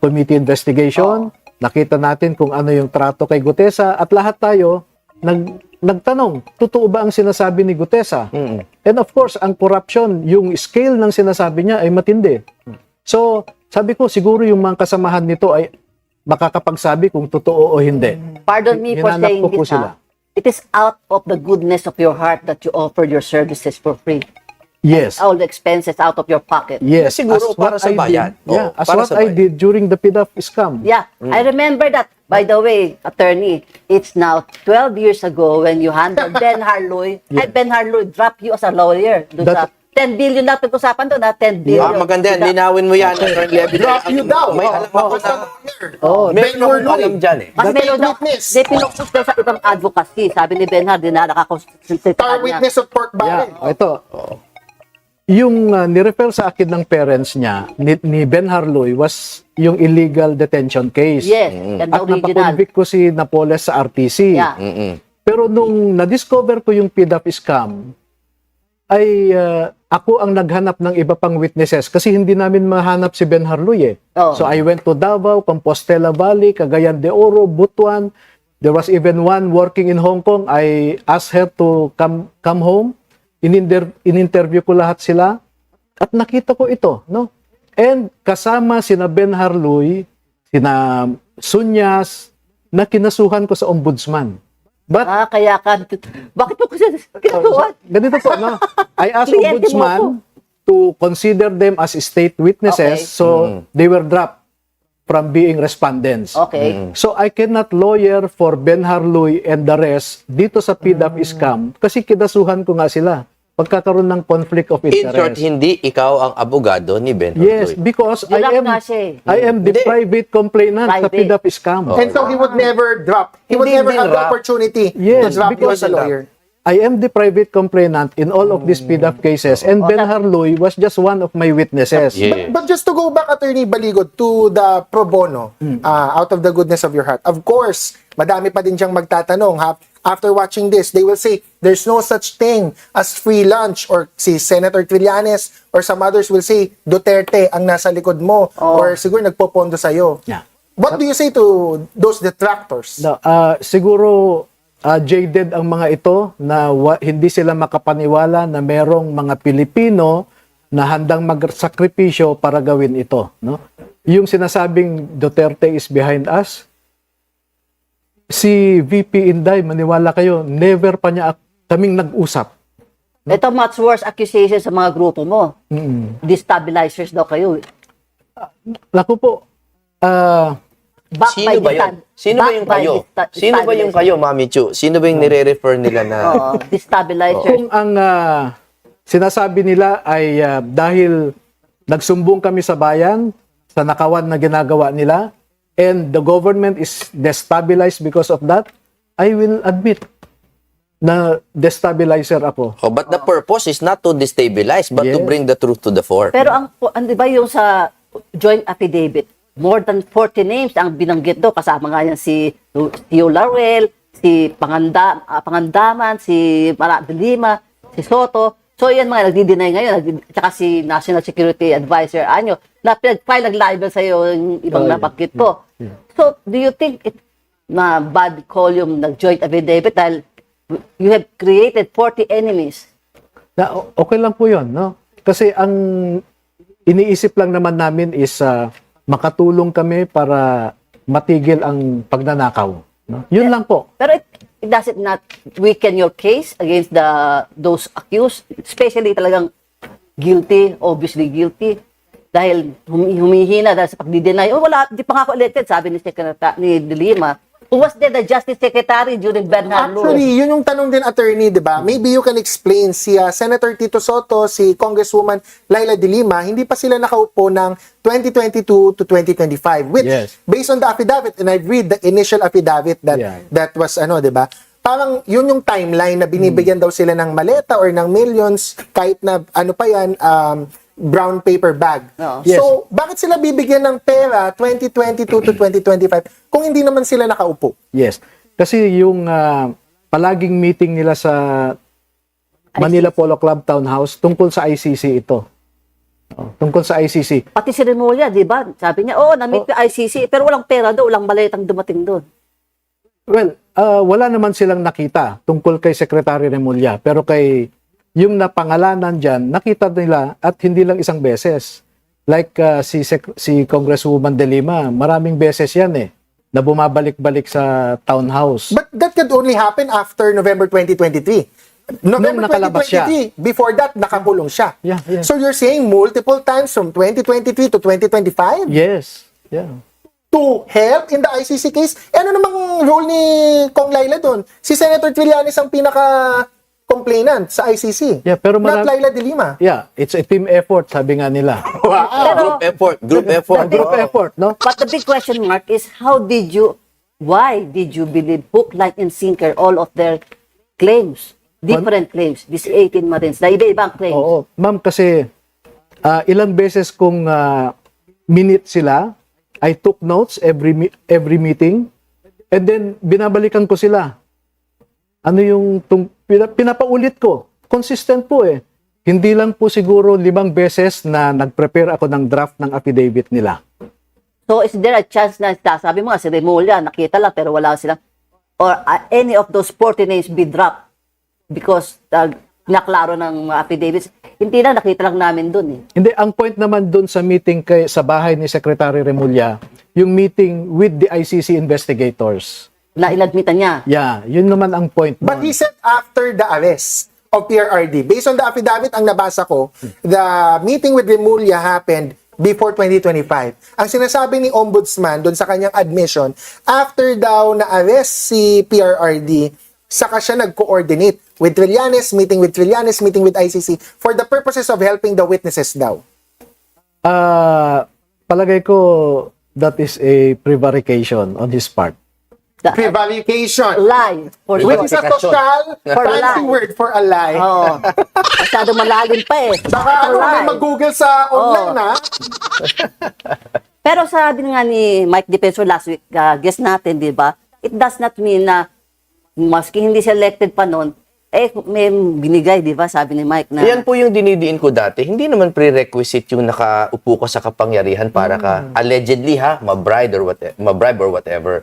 Committee investigation, nakita natin kung ano yung trato kay Gutesa at lahat tayo nagtanong, totoo ba ang sinasabi ni Gutesa? And of course, ang corruption, yung scale ng sinasabi niya ay matindi. So, sabi ko, siguro yung mga kasamahan nito ay makakapagsabi kung totoo o hindi. Pardon me for Hinanap saying ko po this, sila. It is out of the goodness of your heart that you offered your services for free. Yes. All the expenses out of your pocket. Yes. Siguro as para what sa I bayan. did- Yeah, Oo, as para what sa I bayan. did during the PDAP scam. Yeah, I remember that. By the way, attorney, it's now 12 years ago when you handled Ben Harloy. And Ben Harloy dropped you as a lawyer. Doon sa That- 10 billion na pag-usapan doon, 10 billion. Maganda yan. Linawin mo yan. Attorney Levy. Drop you down. May alam ako na. Ben Meron akong Hurloy. alam dyan eh. Kasi The meron main daw, witness. they pinuksos daw sa ibang advocacy. Sabi ni Ben Hard, na nakakonsultate Star niya. witness of Pork Barrel. Yeah, ito. Yung nirefer sa akin ng parents niya, ni Ben Harloy, was yung illegal detention case. Yes, yan the At original. napakonvict ko si Napoles sa RTC. Yeah. Pero nung na-discover ko yung PDAP scam, ay ako ang naghanap ng iba pang witnesses kasi hindi namin mahanap si Ben Harloy eh. Oh. So I went to Davao, Compostela Valley, Cagayan de Oro, Butuan. There was even one working in Hong Kong. I asked her to come home. In-interview ko lahat sila at nakita ko ito, no? And kasama sina Ben Harloy, sina Sunyas, na kinasuhan ko sa ombudsman. But Kaya ka, bakit mo kasi kinagawa? ganito po, no? I asked Kliyente mo ombudsman to consider them as state witnesses, Okay. so they were dropped from being respondents. Okay. So I cannot lawyer for Ben Harloy and the rest dito sa PDAP scam kasi kinasuhan ko nga sila pagkakaroon ng conflict of In short, interest. hindi ikaw ang abogado ni Ben Yes, Hurloy. because Yun lang I am nga siya eh. I am the private complainant sa Private. PDAP scam. And so he would never drop. He would Hindi never have the drop. opportunity to Yes, drop you because as a lawyer. I am the private complainant in all of these PDAP cases and Ben Harloy was just one of my witnesses. Yeah. But just to go back, Attorney Baligod, to the pro bono, out of the goodness of your heart, of course, madami pa din diyang magtatanong, ha? After watching this, they will say, there's no such thing as free lunch, or si Senator Trillanes, or some others will say, Duterte ang nasa likod mo, or siguro nagpopondo sa'yo. Yeah. What do you say to those detractors? No, siguro jaded ang mga ito na hindi sila makapaniwala na merong mga Pilipino na handang magsakripisyo para gawin ito, no? Yung sinasabing Duterte is behind us, si VP Inday, maniwala kayo, never pa niya kaming nag-usap. Ito much worse accusation sa mga grupo mo. Destabilizers daw kayo. Naku po, Back Sino ba yun? Sino ba yung kayo? Sino ba yung kayo, Mami Chu? Sino ba yung nire-refer nila na... Destabilizers. kung ang sinasabi nila ay dahil nagsumbong kami sa bayan sa nakawan na ginagawa nila and the government is destabilized because of that, I will admit na destabilizer ako. Oh, but the purpose is not to destabilize, but to Yes. bring the truth to the fore. Pero di ba yung sa joint affidavit, more than 40 names ang binanggit do. Kasama nga yan si Tio Laurel, si Pangandaman, si Mara de Lima, si Soto. So yan mga nagdi-deny ngayon, tsaka si National Security Advisor Anyo, na pinag-file nag-libel sa'yo yung ibang nabanggit ko. So, do you think na bad call yung nag-joint affidavit dahil you have created 40 enemies? Na, okay lang po yun, no? Kasi ang iniisip lang naman namin is makatulong kami para matigil ang pagnanakaw. No? Yun lang po. Pero it does it not weaken your case against those accused? Especially talagang guilty, obviously guilty. Dahil humihina dahil sa pagdi-deny. Oh, wala, di pa nga ako elected, sabi ni De Lima. Who was there the Justice Secretary during Bernard Lewis? Actually, yun yung tanong din, attorney, di ba? Maybe you can explain si Senator Tito Soto, si Congresswoman Laila De Lima, hindi pa sila nakaupo ng 2022 to 2025. Which, Yes. based on the affidavit, and I've read the initial affidavit that Yeah. that was, di ba? Parang yun yung timeline na binibigyan daw sila ng maleta or ng millions, kahit na ano pa yan, brown paper bag. Oo. Yes. So, bakit sila bibigyan ng pera 2022 to 2025 kung hindi naman sila nakaupo? Yes. Kasi yung palaging meeting nila sa Manila Polo Club Townhouse tungkol sa ICC ito. Tungkol sa ICC. Pati si Remulla, di ba? Sabi niya, na-meet yung ICC, pero walang pera doon, walang maletang dumating doon. Well, wala naman silang nakita tungkol kay Secretary Remulla. Pero kay yung napangalanan dyan, nakita nila at hindi lang isang beses. Like si Congresswoman De Lima, maraming beses yan na bumabalik-balik sa townhouse. But that could only happen after November 2023. Nung nakalabas siya. Before that, nakakulong siya. Yeah, yeah. So you're saying multiple times from 2023 to 2025 Yes. Yeah. to help in the ICC case? Ano namang role ni Kong Laila doon? Si Senator Trillanes ang pinaka-complainant sa ICC. Yeah, pero not Laila De Lima. Yeah, it's a team effort, sabi nga nila. Group effort. Group effort. Group effort, no? But the big question mark is, why did you believe hook, line, and sinker all of their claims? Different claims. These 18 Marines. Na iba-ibang claims. Oo. Ma'am, kasi ilang beses kung minute sila, I took notes every meeting, and then binabalikan ko sila. Ano yung pinapaulit ko? Consistent po eh. Hindi lang po siguro 5 beses na nag-prepare ako ng draft ng affidavit nila. So, is there a chance na, sabi mo nga, si Remulla, nakita lang, pero wala sila, or any of those 40 names be dropped because naklaro ng mga affidavits? Hindi na, nakita lang namin dun eh. Hindi, ang point naman dun sa meeting sa bahay ni Secretary Remulla, yung meeting with the ICC investigators. Na inadmitan niya. Yeah, yun naman ang point. But nun. he said after the arrest of PRRD. Based on the affidavit ang nabasa ko, the meeting with Remulla happened before 2025. Ang sinasabi ni Ombudsman doon sa kanyang admission, after daw na-arrest si PRRD, saka siya nag-coordinate with Trillanes, meeting with ICC for the purposes of helping the witnesses daw. Palagay ko that is a prevarication on his part. Prevarication. Lie. For Which is a sure. social For a fancy lie. word for a lie. Oo. Masyado malalim pa eh. Baka For may lie. mag-google sa online ha. Pero sabi nga ni Mike Defensor last week, guest natin, di ba? It does not mean na maski hindi siya elected pa noon, may binigay, di ba? Sabi ni Mike na... Yan po yung dinidiin ko dati. Hindi naman prerequisite yung nakaupo ka sa kapangyarihan para ka allegedly ma-bribe or whatever.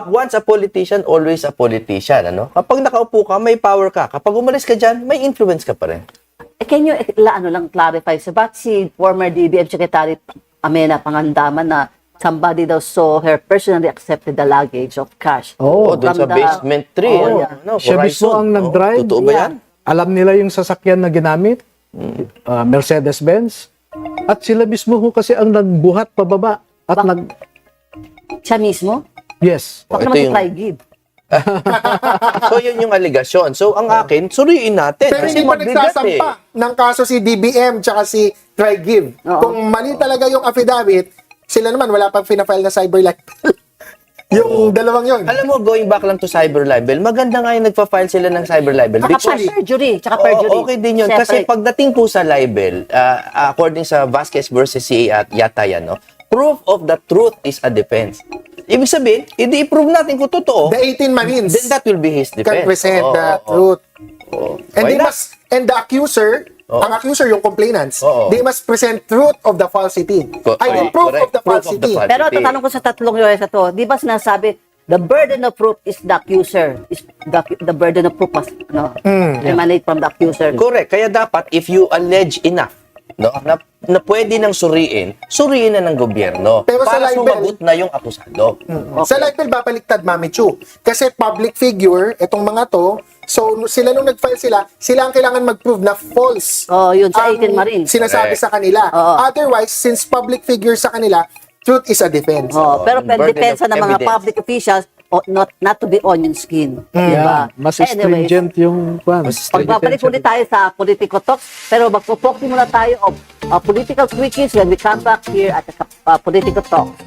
Once a politician, always a politician, ano? Kapag nakaupo ka, may power ka. Kapag umalis ka dyan, may influence ka pa rin. Can you clarify sa ba't si former DBM Secretary Amena Pangandaman na somebody daw saw her personally accepted the luggage of cash? Oo, Doon From sa the- basement 3. Oh, yeah. Siya mismo ang nag-drive. Totoo ba yan? Alam nila yung sasakyan na ginamit, Mercedes-Benz. At sila mismo ho kasi ang nagbuhat pababa. At Siya mismo? yes. Baka ito naman si yung- Try Give. So, yun yung aligasyon. So, ang akin, suriin natin. Pero Kasi hindi pa mabigat nagsasampa ng kaso si DBM tsaka si TryGive. Oo. Kung mali talaga yung affidavit, sila naman wala pang fina-file na cyber libel. Yung dalawang yun. Alam mo, going back lang to cyber libel, maganda nga yung nagpa-file sila ng cyber libel. Tsaka perjury. Tsaka perjury. Oo, okay din yun. Kasi Separate. pagdating po sa libel, according sa Vasquez versus CA at yata yan, no? Proof of the truth is a defense. Ibig sabihin, i-prove natin kung totoo, The 18 Marines then that will be his can defense. present Oo, the oo, truth. oo. And Why they not? and the accuser, ang accuser yung complainants, Oo. they must present truth of the falsity. I mean, proof of Correct. the Proof of the falsity. falsity. Pero tatanong ko sa tatlong yun sa to, di ba sinasabi, the burden of proof is the accuser. Is the burden of proof must emanate from the accuser. Correct. Kaya dapat, if you allege enough, no, na pwede nang suriin na ng gobyerno Pero sa para libel- sumagot na yung akusado. Sa libel babaliktad, Mami Chu. Kasi public figure, itong mga to, So, sila nung nag-file sila ang kailangan mag-prove na false. Oh, yun, sa ang 18 Marines. Sinasabi Correct. sa kanila. Oo. Otherwise, since public figure sa kanila, truth is a defense. Oh, pero burden of depensa ng mga evidence. public officials, not to be onion skin. Yeah, mas Anyways, stringent yung kwan. pagbabalik ulit tayo sa Politico Talks, pero magpo-focus muna tayo of political quickies when we come back here at the Politico Talks.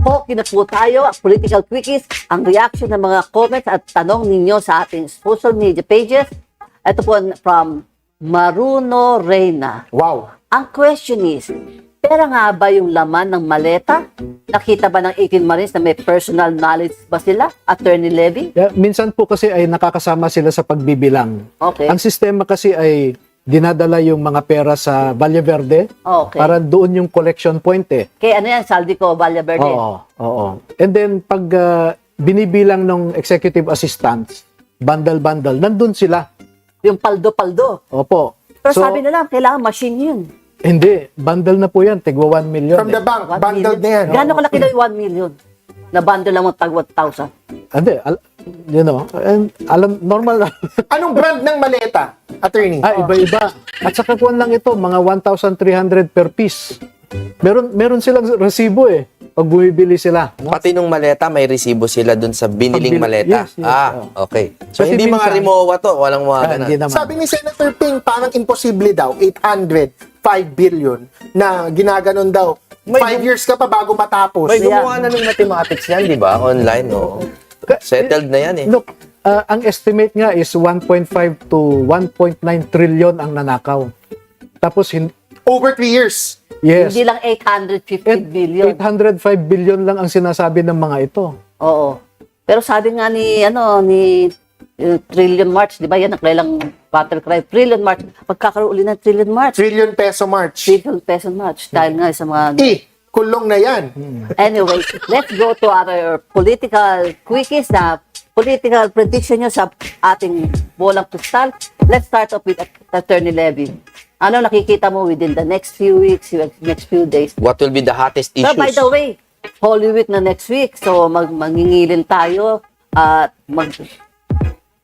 Focus na po tayo, political quickies, ang reaction ng mga comments at tanong ninyo sa ating social media pages. Ito po from Maruno Reyna. Wow. Ang question is, pera nga ba yung laman ng maleta? Nakita ba ng 18 Marines na may personal knowledge ba sila? Attorney Levy? Yeah, minsan po kasi ay nakakasama sila sa pagbibilang. Okay. Ang sistema kasi ay dinadala yung mga pera sa Valle Verde Okay. para doon yung collection point eh. Kaya ano yan, Saldico, Valle Verde? Oo. And then pag binibilang ng executive assistants, bundle-bundle, nandun sila. Yung paldo-paldo. Opo. Pero sabi nila, kailangan machine yun. Hindi, bundle na po yan, tigwa 1 million. From the bank, 1 bundled na yan. Gano'ng kalaki daw yung 1 million? Na bundle lang mo tag 1,000. Hindi, and alam, normal na. Anong brand ng maleta, attorney? Iba-iba. At saka kuwan lang ito, mga 1,300 per piece. Meron silang resibo eh, pag bumibili sila. Pati nung maleta, may resibo sila dun sa biniling maleta. Yes, yes. Okay. So, Kasi hindi mga minsan- Rimowa to. Walang mga ganun. Hindi naman. Sabi ni Senator Ping, parang imposible daw, 805 billion na ginaganon daw. May 5 years ka pa bago matapos. May gumawa na ng mathematics yan, di ba? Online, no? Settled na yan eh. Look, ang estimate nga is 1.5 to 1.9 trillion ang nanakaw. Tapos, Over 3 years. yes, Hindi lang 850 and billion. 805 billion lang ang sinasabi ng mga ito. Oo. Pero sabi nga ni Trillion March, di ba yan ang kailang battle cry, Trillion March, pagkakaroon ulit ng Trillion March, Trillion peso march. Trillion peso March, dahil nga sa mga... Kulong na yan. Anyway, let's go to our political quickies na political prediction nyo sa ating bolang kristal. Let's start off with Attorney Levy. Ano nakikita mo within the next few weeks, next few days? What will be the hottest issues? But by the way, Holy Week na next week, so mangingilin tayo at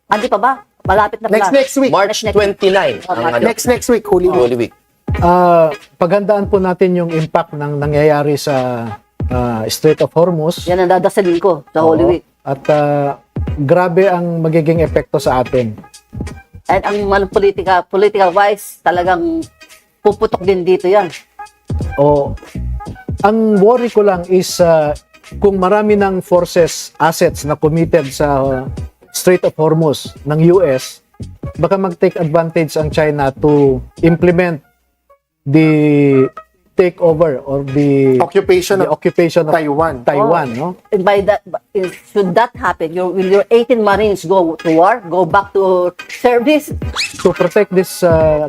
Hindi pa ba? Malapit na pala. Next week. March 29. Ang ano, Next week, Holy Week. Holy Week. Paghandaan po natin yung impact ng nangyayari sa Strait of Hormuz. Yan ang dadasalin ko sa Holy Oo. Week. At grabe ang magiging epekto sa atin. At ang political wise, talagang puputok din dito yan. Ang worry ko lang is kung marami ng forces, assets na committed sa Strait of Hormuz ng US, baka mag-take advantage ang China to implement the takeover or the Occupation of occupation of Taiwan. no? And by that, should that happen, will your 18 Marines go to war? Go back to service? To protect this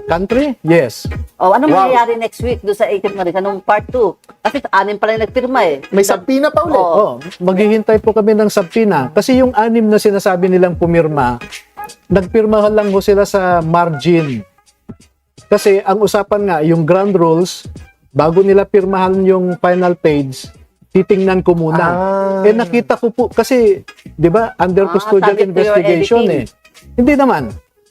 country? Yes. O anong mangyayari next week doon sa 18 Marines? Anong part 2? Kasi 6 pa lang nagpirma eh. May sabina pa ulit. Oo. Maghihintay po kami ng subpoena. Kasi yung 6 na sinasabi nilang pumirma, nagpirmahan lang ho sila sa margin. Kasi ang usapan nga, yung ground rules, bago nila pirmahan yung final page, titingnan ko muna. Nakita ko po, kasi, di ba, under custodial subject to your investigation editing. Hindi naman.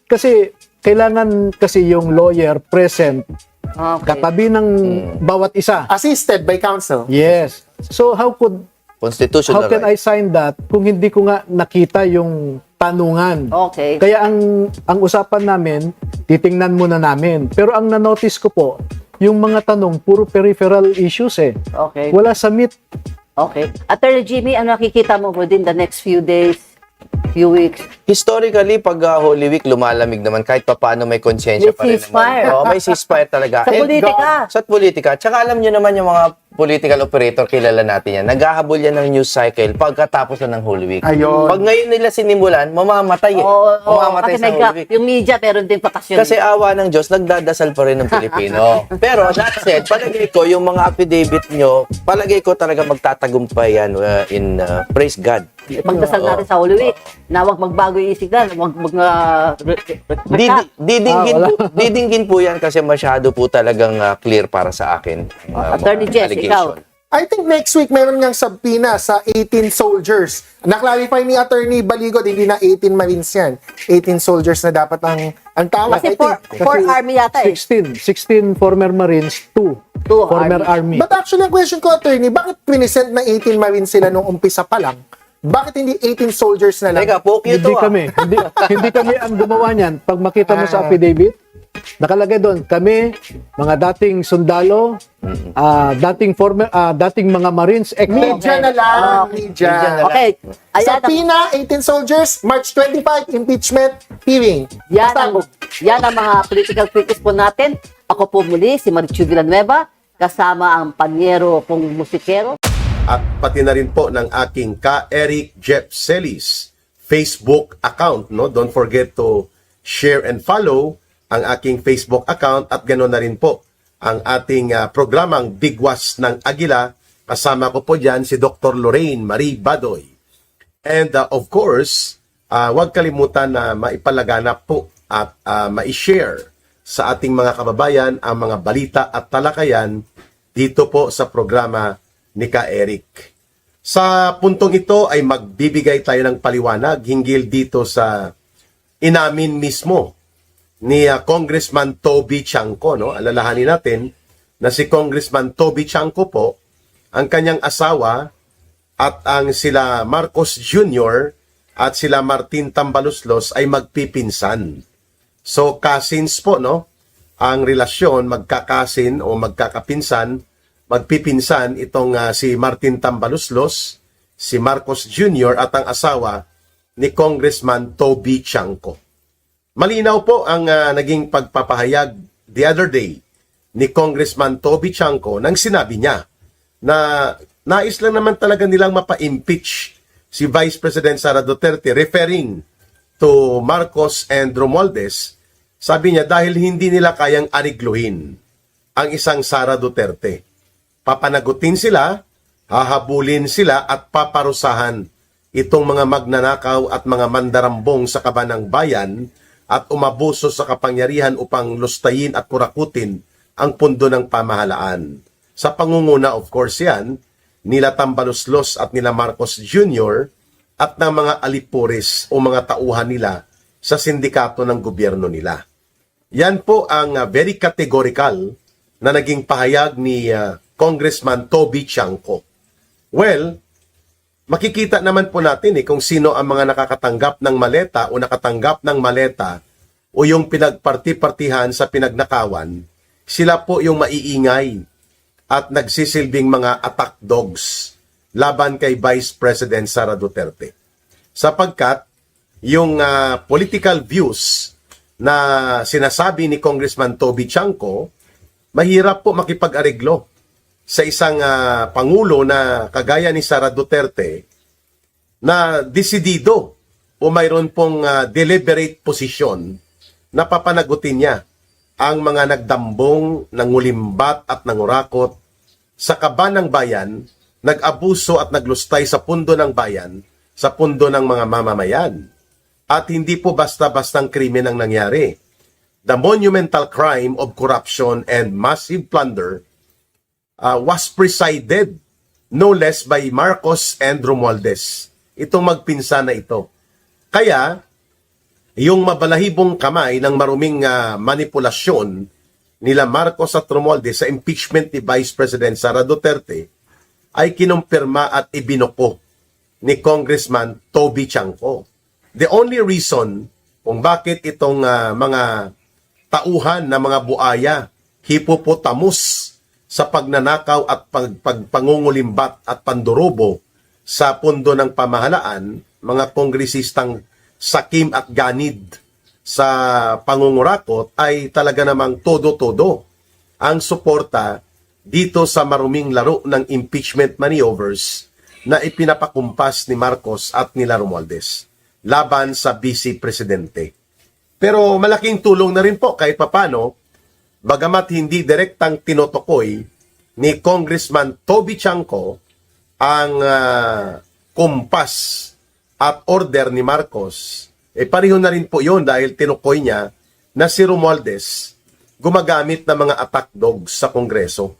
Kasi, kailangan kasi yung lawyer present, Okay. katabi ng bawat isa. Assisted by counsel. Yes. So, how Constitutional can I right. sign that kung hindi ko nga nakita yung tanungan? Okay. Kaya ang usapan namin, titingnan muna namin. Pero ang na-notice ko po, yung mga tanong, puro peripheral issues eh. Okay. Wala sa meat. Okay. Attorney Jimmy, ano nakikita mo within the next few days, few weeks? Historically, pag Holy Week, lumalamig naman. Kahit pa paano may konsensya May pa rin ceasefire. naman. Oo, may ceasefire talaga. Sa And politika. Sa politika. Tsaka alam nyo naman yung mga political operator, kilala natin yan. Naghahabol yan ng news cycle pagkatapos na ng Holy Week. Ayun. Pag ngayon nila sinimulan, mamamatay eh. Oo, Mamamatay kasi sa Holy Week. yung media meron din bakasyon. Kasi awa ng Diyos, nagdadasal pa rin ng Pilipino. Pero that said, palagay ko, yung mga affidavit nyo, palagay ko talaga magtatagumpay yan in praise God. Magdasal natin sa Holy Week na huwag magbago yung isip na, huwag Didinggin po yan kasi masyado po talagang clear para sa akin. Attorney mga Jess, allegation. ikaw. I think next week meron ngang subpoena sa 18 soldiers. Na-clarify ni Attorney Baligod, hindi na 18 Marines yan. 18 soldiers na dapat ang tawag. Kasi for army yata eh. 16 former Marines, 2 Two former Army. But actually, ang question ko, Attorney, bakit pinisent na 18 Marines sila nung umpisa pa lang? Bakit hindi 18 soldiers na lang? Teka, poke Hindi ito hindi kami ang gumawa niyan. Pag makita mo sa affidavit, nakalagay doon, kami, mga dating sundalo, dating mga Marines, Media na lang. Media. Okay. Ayan ang, Subpoena, 18 soldiers, March 25, impeachment, hearing. yan ang mga political critics po natin. Ako po muli, si Marichu Villanueva, kasama ang panyero kong musikero. At pati na rin po ng aking Eric Jeff Celis Facebook account. No? Don't forget to share and follow ang aking Facebook account at ganoon na rin po ang ating programang Bigwas ng Agila. Kasama ko po dyan si Dr. Lorraine Marie Badoy. And of course, huwag kalimutan na maipalaganap po at ma-share sa ating mga kababayan ang mga balita at talakayan dito po sa programa ni Eric. Sa puntong ito ay magbibigay tayo ng paliwanag hinggil dito sa inamin mismo ni Congressman Toby Chanco. No? Alalahanin natin na si Congressman Toby Chanco po, ang kanyang asawa at ang sila Marcos Jr. at sila Martin Tambaluslos ay magpipinsan. So cousins po, no? Ang relasyon, magkakasin o magpipinsan itong si Martin Tambaluslos, si Marcos Jr. at ang asawa ni Congressman Toby Chanco. Malinaw po ang naging pagpapahayag the other day ni Congressman Toby Chanco nang sinabi niya na nais lang naman talaga nilang mapa-impeach si Vice President Sara Duterte referring to Marcos and Romualdez. Sabi niya dahil hindi nila kayang arigluhin ang isang Sara Duterte. Papanagutin sila, hahabulin sila at paparusahan itong mga magnanakaw at mga mandarambong sa kaban ng bayan at umabuso sa kapangyarihan upang lustayin at kurakutin ang pundo ng pamahalaan. Sa pangunguna of course yan, nila Tambaluslos at nila Marcos Jr. at ng mga alipores o mga tauhan nila sa sindikato ng gobyerno nila. Yan po ang very categorical na naging pahayag ni Congressman Toby Chanco. Well, makikita naman po natin kung sino ang mga nakakatanggap ng maleta o nakatanggap ng maleta o yung pinagparti-partihan sa pinagnakawan, sila po yung maiingay at nagsisilbing mga attack dogs laban kay Vice President Sara Duterte. Sapagkat yung political views na sinasabi ni Congressman Toby Chanco, mahirap po makipag-areglo sa isang pangulo na kagaya ni Sara Duterte na desidido o mayroon pong deliberate posisyon na papanagutin niya ang mga nagdambong, nangulimbat at nangurakot sa kaban ng bayan, nag-abuso at naglustay sa pundo ng bayan, sa pundo ng mga mamamayan. At hindi po basta-bastang krimen ang nangyari. The monumental crime of corruption and massive plunder was presided no less by Marcos and Romualdez. Itong magpinsan na ito. Kaya, yung mabalahibong kamay ng maruming manipulasyon nila Marcos at Romualdez sa impeachment ni Vice President Sara Duterte ay kinumpirma at ibinuko ni Congressman Toby Chanco. The only reason kung bakit itong mga tauhan na mga buaya, hipopotamus sa pagnanakaw at pangungulimbat at pandurobo sa pundo ng pamahalaan, mga kongresistang sakim at ganid sa pangungurakot ay talaga namang todo-todo ang suporta dito sa maruming laro ng impeachment maneuvers na ipinapakumpas ni Marcos at nila Romualdez laban sa Vice Presidente. Pero malaking tulong na rin po kahit papano, bagamat hindi direktang tinutukoy ni Congressman Toby Chanco ang kumpas at order ni Marcos, pareho na rin po yun dahil tinukoy niya na si Romualdez gumagamit ng mga attack dogs sa Kongreso.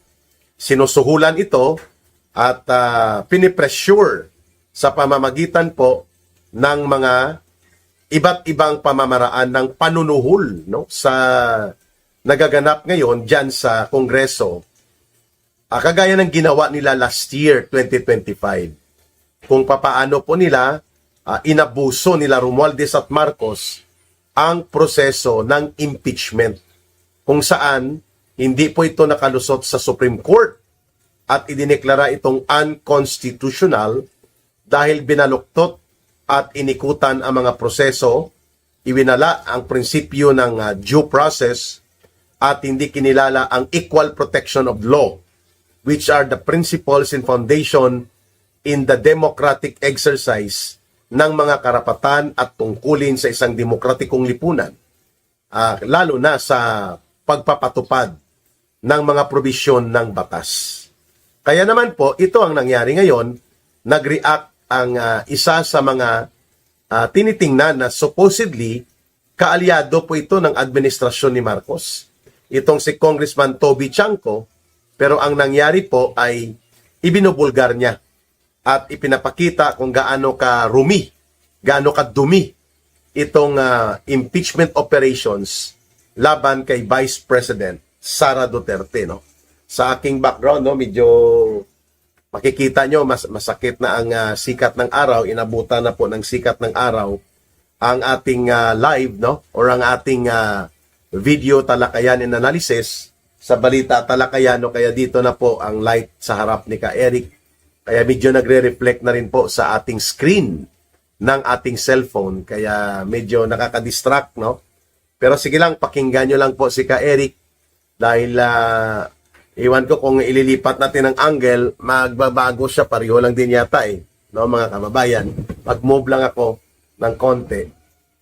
Sinusuhulan ito at pinipressure sa pamamagitan po ng mga iba't ibang pamamaraan ng panunuhol, no, sa nagaganap ngayon dyan sa Kongreso. Kagaya ng ginawa nila last year, 2025. Kung papaano po nila inabuso nila Romualdez at Marcos ang proseso ng impeachment, kung saan hindi po ito nakalusot sa Supreme Court at idineklara itong unconstitutional dahil binaluktot at inikutan ang mga proseso, iwinala ang prinsipyo ng due process at hindi kinilala ang equal protection of law, which are the principles and foundation in the democratic exercise ng mga karapatan at tungkulin sa isang demokratikong lipunan, lalo na sa pagpapatupad ng mga probisyon ng batas. Kaya naman po, ito ang nangyari ngayon, nag-react ang isa sa mga tinitingnan na supposedly kaalyado po ito ng administrasyon ni Marcos, itong si Congressman Toby Chanco, pero ang nangyari po ay ibinubulgar niya at ipinapakita kung gaano ka-rumi, gaano ka-dumi itong impeachment operations laban kay Vice President Sara Duterte. No? Sa aking background, no, medyo makikita nyo, masakit na ang sikat ng araw, inabutan na po ng sikat ng araw ang ating live, no, or ang ating video talakayan and analysis sa Balita Talakayano, kaya dito na po ang light sa harap ni Ka Eric. Kaya medyo nagre-reflect na rin po sa ating screen ng ating cellphone. Kaya medyo nakaka-distract, no? Pero sige lang, pakinggan nyo lang po si Ka Eric dahil iwan ko kung ililipat natin ang angle, magbabago siya, pareho lang din yata eh. No, mga kababayan, mag-move lang ako ng konti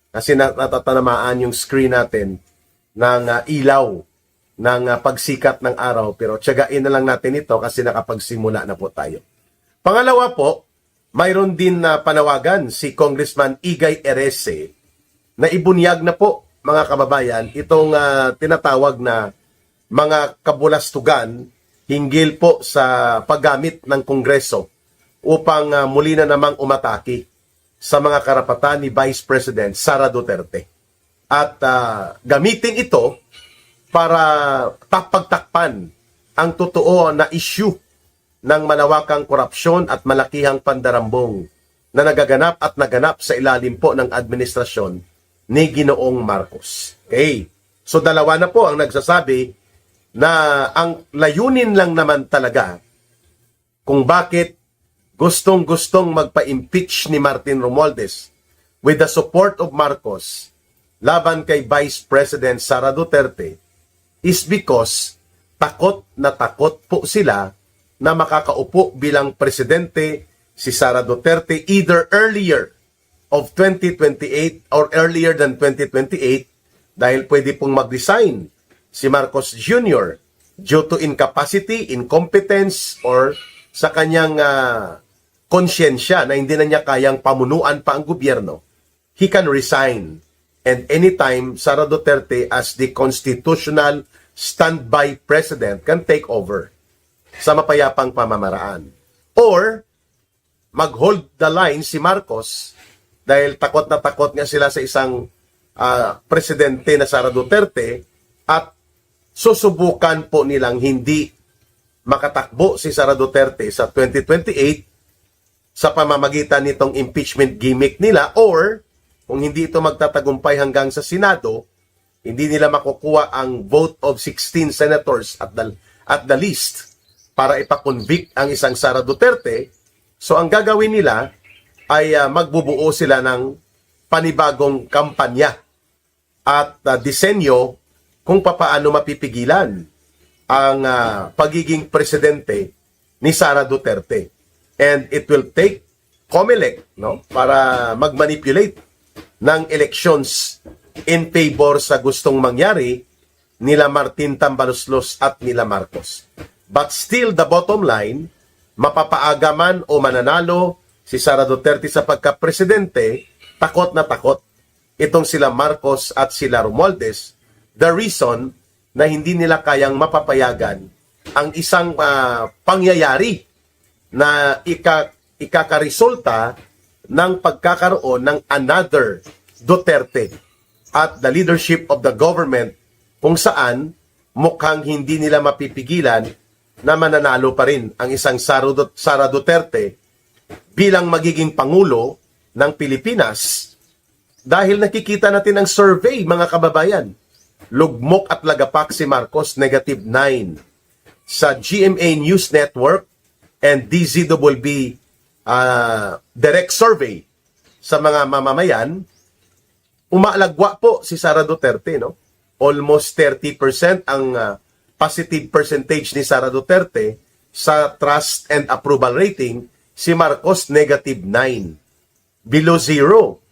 kasi natatanamaan yung screen natin ng ilaw ng pagsikat ng araw, pero tiyagain na lang natin ito kasi nakapagsimula na po tayo. Pangalawa po, mayroon din na panawagan si Congressman Igay Erese na ibunyag na po, mga kababayan, itong tinatawag na mga kabulastugan hinggil po sa paggamit ng Kongreso upang muli na namang umatake sa mga karapatan ni Vice President Sara Duterte. At gamitin ito para pagtakpan ang totoo na issue ng malawakang korupsyon at malakihang pandarambong na nagaganap at naganap sa ilalim po ng administrasyon ni Ginoong Marcos. Okay. So dalawa na po ang nagsasabi na ang layunin lang naman talaga kung bakit gustong-gustong magpa-impeach ni Martin Romualdez with the support of Marcos laban kay Vice President Sara Duterte is because takot na takot po sila na makakaupo bilang presidente si Sara Duterte either earlier of 2028 or earlier than 2028 dahil pwede pong mag-resign si Marcos Jr. due to incapacity, incompetence, or sa kanyang konsyensya na hindi na niya kayang pamunuan pa ang gobyerno, he can resign. And anytime Sara Duterte as the constitutional standby president can take over sa mapayapang pamamaraan. Or, mag-hold the line si Marcos dahil takot na takot nga sila sa isang presidente na Sara Duterte at susubukan po nilang hindi makatakbo si Sara Duterte sa 2028 sa pamamagitan nitong impeachment gimmick nila, or kung hindi ito magtatagumpay hanggang sa Senado, hindi nila makukuha ang vote of 16 senators at the least para ipakonvict ang isang Sara Duterte. So ang gagawin nila ay magbubuo sila ng panibagong kampanya at disenyo kung papaano mapipigilan ang pagiging presidente ni Sara Duterte. And it will take COMELEC, no, para mag-manipulate ng elections in favor sa gustong mangyari nila Martin Tambaloslos at nila Marcos. But still, the bottom line, mapapaaga man o mananalo si Sara Duterte sa pagka-presidente, takot na takot itong sila Marcos at sila Romualdez. The reason na hindi nila kayang mapapayagan ang isang pangyayari na ikakaresulta ng pagkakaroon ng another Duterte at the leadership of the government, kung saan mukhang hindi nila mapipigilan na mananalo pa rin ang isang Sara Duterte bilang magiging Pangulo ng Pilipinas. Dahil nakikita natin ang survey, mga kababayan. Lugmok at lagapak si Marcos, -9. Sa GMA News Network and DZWB direct survey sa mga mamamayan, umaalagwa po si Sara Duterte, no? Almost 30% ang positive percentage ni Sara Duterte sa trust and approval rating. Si Marcos, -9. Below zero.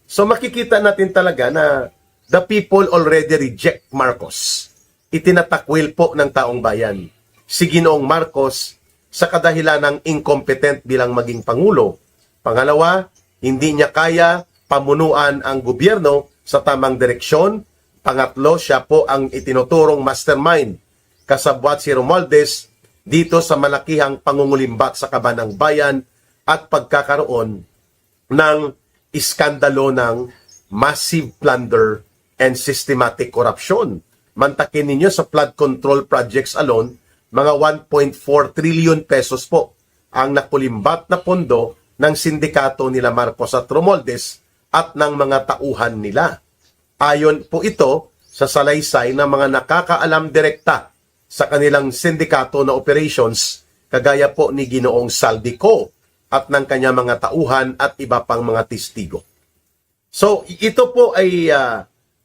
So makikita natin talaga na the people already reject Marcos. Itinatakwil po ng taong bayan si Ginoong Marcos sa kadahilan ng incompetent bilang maging Pangulo. Pangalawa, hindi niya kaya pamunuan ang gobyerno sa tamang direksyon. Pangatlo, siya po ang itinuturong mastermind kasabwat si Romualdez dito sa malakihang pangungulimbat sa kaban ng bayan at pagkakaroon ng iskandalo ng massive plunder and systematic corruption. Mantakin ninyo sa flood control projects alone, mga 1.4 trillion pesos po ang nakulimbat na pondo ng sindikato nila Marcos at Romualdez at ng mga tauhan nila. Ayon po ito sa salaysay ng mga nakakaalam direkta sa kanilang sindikato na operations, kagaya po ni Ginoong Saldico at ng kanya mga tauhan at iba pang mga testigo. So, ito po ay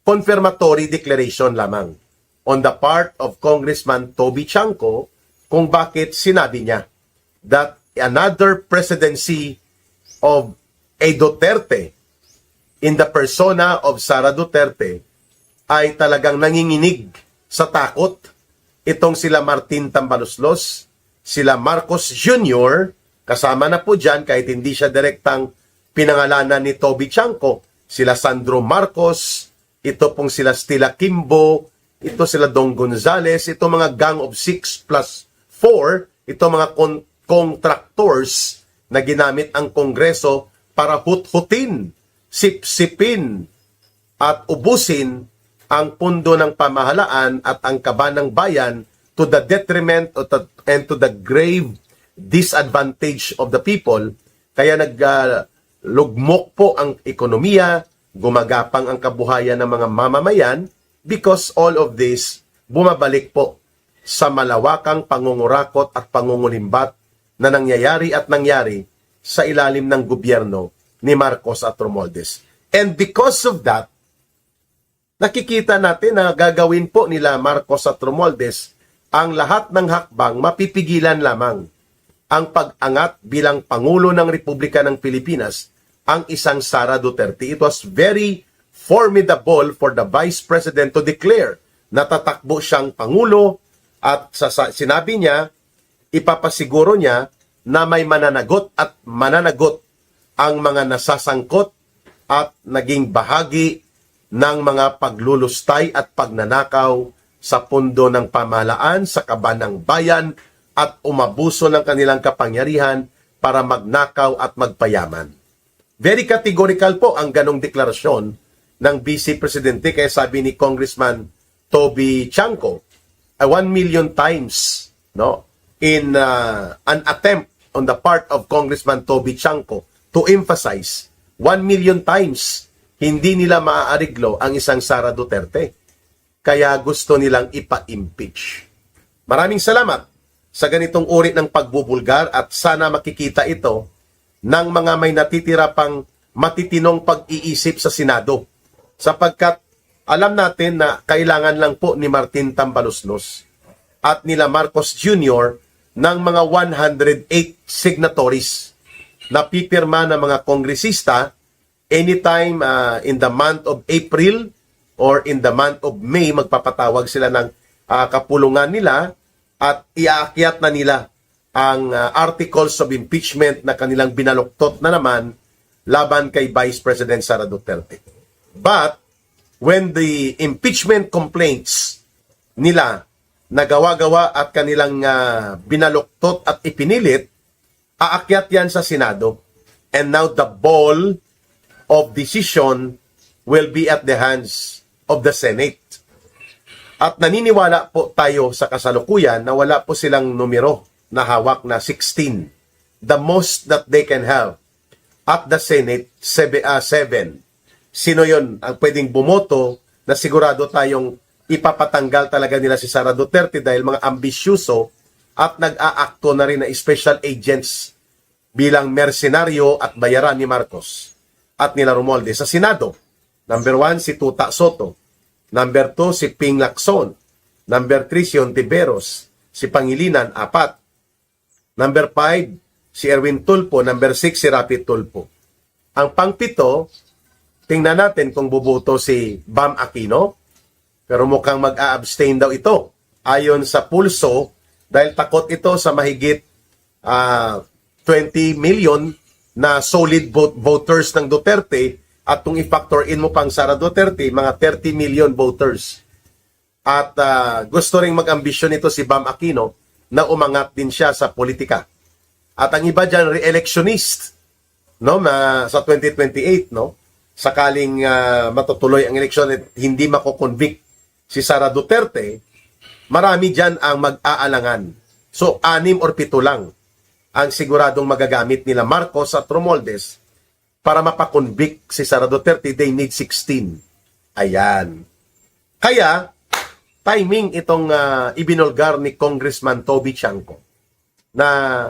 confirmatory declaration lamang on the part of Congressman Toby Chanco kung bakit sinabi niya that another presidency of a Duterte in the persona of Sara Duterte ay talagang nanginginig sa takot itong sila Martin Tambaluslos, sila Marcos Jr., kasama na po dyan kahit hindi siya direktang pinangalanan ni Toby Chanco, sila Sandro Marcos, ito pong sila Stila Kimbo, ito sila Dong Gonzales, ito mga gang of 6+4, ito mga contractors na ginamit ang Kongreso para hut-hutin, sip-sipin at ubusin ang pundo ng pamahalaan at ang kaban ng bayan to the detriment and to the grave disadvantage of the people. Kaya naglugmok po ang ekonomiya, gumagapang ang kabuhayan ng mga mamamayan because all of this bumabalik po sa malawakang pangungurakot at pangungulimbat na nangyayari sa ilalim ng gobyerno ni Marcos at Romualdez. And because of that, nakikita natin na gagawin po nila Marcos at Romualdez ang lahat ng hakbang mapipigilan lamang ang pag-angat bilang Pangulo ng Republika ng Pilipinas ang isang Sara Duterte. It was very formidable for the Vice President to declare na tatakbo siyang Pangulo at sinabi niya, ipapasiguro niya na may mananagot ang mga nasasangkot at naging bahagi ng mga paglulustay at pagnanakaw sa pundo ng pamahalaan, sa kaban ng bayan, at umabuso ng kanilang kapangyarihan para magnakaw at magpayaman. Very categorical po ang ganong deklarasyon ng Vice Presidente, kaya sabi ni Congressman Toby Chanco, 1 million times, no, in an attempt on the part of Congressman Toby Chanco to emphasize 1 million times hindi nila maaariglo ang isang Sara Duterte. Kaya gusto nilang ipa-impeach. Maraming salamat sa ganitong uri ng pagbubulgar at sana makikita ito ng mga may natitira pang matitinong pag-iisip sa Senado. Sapagkat alam natin na kailangan lang po ni Martin Tambaluslos at nila Marcos Jr. ng mga 108 signatories na pipirma ng mga kongresista anytime in the month of April or in the month of May, magpapatawag sila ng kapulungan nila at iaakyat na nila ang articles of impeachment na kanilang binaluktot na naman laban kay Vice President Sara Duterte. But when the impeachment complaints nila na gawa-gawa at kanilang binaluktot at ipinilit, aakyat yan sa Senado. And now the ball of decision will be at the hands of the Senate. At naniniwala po tayo sa kasalukuyan na wala po silang numero na hawak na 16. The most that they can have at the Senate, 7. Sino yon ang pwedeng bumoto na sigurado tayong ipapatanggal talaga nila si Sara Duterte dahil mga ambisyoso at nag-aakto na rin na special agents bilang mersenaryo at bayaran ni Marcos at nila Romualdez sa Senado. Number 1, si Tuta Soto. Number 2, si Ping Lacson. Number 3, si Ontiveros. Si Pangilinan, 4. Number 5, si Erwin Tulfo. Number 6, si Rapi Tulfo. Ang pang-7, tingnan natin kung buboto si Bam Aquino. Pero mukhang mag-a-abstain daw ito. Ayon sa pulso, dahil takot ito sa mahigit 20 million na solid voters ng Duterte at kung i-factor in mo pang Sara Duterte, mga 30 million voters. At gusto ring mag-ambisyon ito si Bam Aquino na umangat din siya sa politika. At ang iba dyan, re-electionist, no, sa 2028, no, sakaling matutuloy ang eleksyon at hindi mako-convict si Sara Duterte, marami dyan ang mag-aalangan. So, 6 or 7 lang ang siguradong magagamit nila Marcos at Romualdez para mapakonvict si Sara Duterte. They need 16. Ayan. Kaya, timing itong ibinulgar ni Congressman Toby Chanco na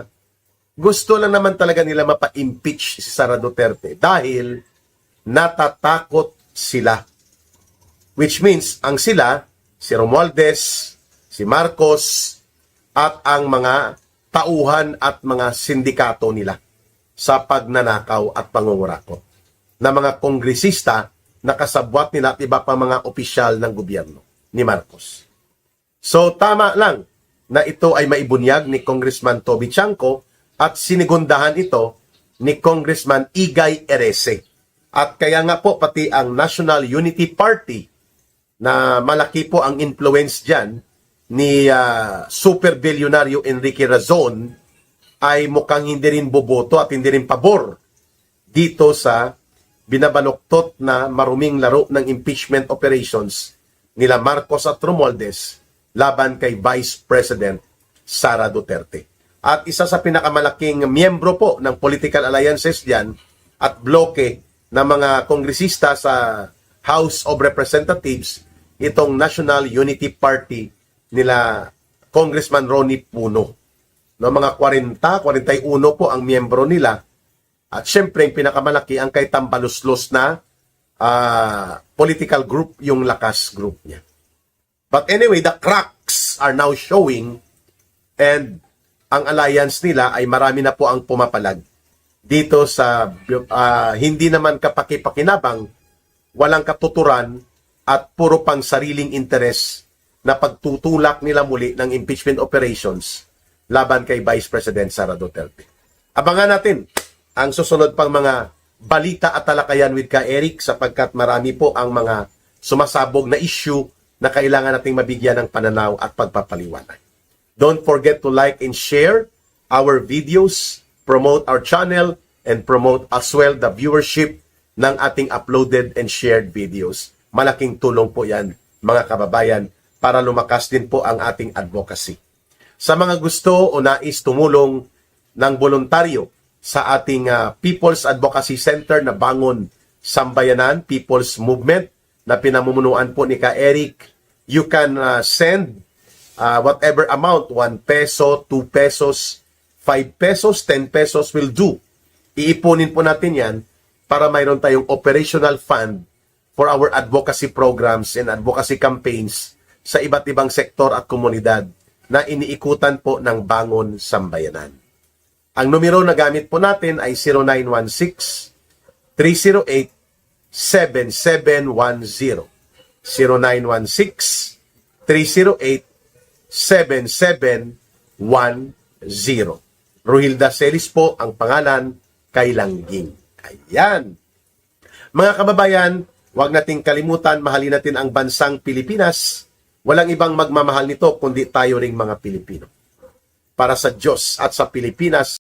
gusto lang naman talaga nila mapa-impeach si Sara Duterte dahil natatakot sila. Which means, ang sila, si Romualdez, si Marcos, at ang mga tauhan at mga sindikato nila sa pagnanakaw at pangungurako na mga kongresista na kasabwat nila at iba pa mga opisyal ng gobyerno ni Marcos. So, tama lang na ito ay maibunyag ni Congressman Toby Chanco at sinigundahan ito ni Congressman Igay Erese. At kaya nga po pati ang National Unity Party na malaki po ang influence dyan ni super bilyonaryo Enrique Razon ay mukhang hindi rin boboto at hindi rin pabor dito sa binabaluktot na maruming laro ng impeachment operations nila Marcos at Romualdez laban kay Vice President Sara Duterte. At isa sa pinakamalaking miyembro po ng political alliances diyan at bloke ng mga kongresista sa House of Representatives, itong National Unity Party nila Congressman Ronnie Puno. No, mga 41 po ang miyembro nila. At syempre, yung pinakamalaki ang kay Tambaluslos na political group, yung Lakas group niya. But anyway, the cracks are now showing and ang alliance nila ay marami na po ang pumapalag dito sa hindi naman kapaki-pakinabang, walang katuturan at puro pang sariling interes na pagtutulak nila muli ng impeachment operations laban kay Vice President Sara Duterte. Abangan natin ang susunod pang mga balita at talakayan with Ka Eric sapagkat marami po ang mga sumasabog na issue na kailangan nating mabigyan ng pananaw at pagpapaliwanag. Don't forget to like and share our videos, promote our channel, and promote as well the viewership ng ating uploaded and shared videos. Malaking tulong po yan, mga kababayan, para lumakas din po ang ating advocacy. Sa mga gusto o nais tumulong ng voluntaryo sa ating People's Advocacy Center na Bangon Sambayanan, People's Movement, na pinamumunuan po ni Ka Eric, you can send whatever amount, 1 peso, 2 pesos, 5 pesos, 10 pesos will do. Iipunin po natin yan para mayroon tayong operational fund for our advocacy programs and advocacy campaigns sa iba't ibang sektor at komunidad na iniikutan po ng Bangon Sambayanan. Ang numero na gamit po natin ay 0916-308-7710. 0916-308-7710. Ruhilda Celis po ang pangalan kay Langging. Ayan. Mga kababayan, huwag nating kalimutan, mahalin natin ang bansang Pilipinas. Walang ibang magmamahal nito kundi tayo ring mga Pilipino. Para sa Diyos at sa Pilipinas,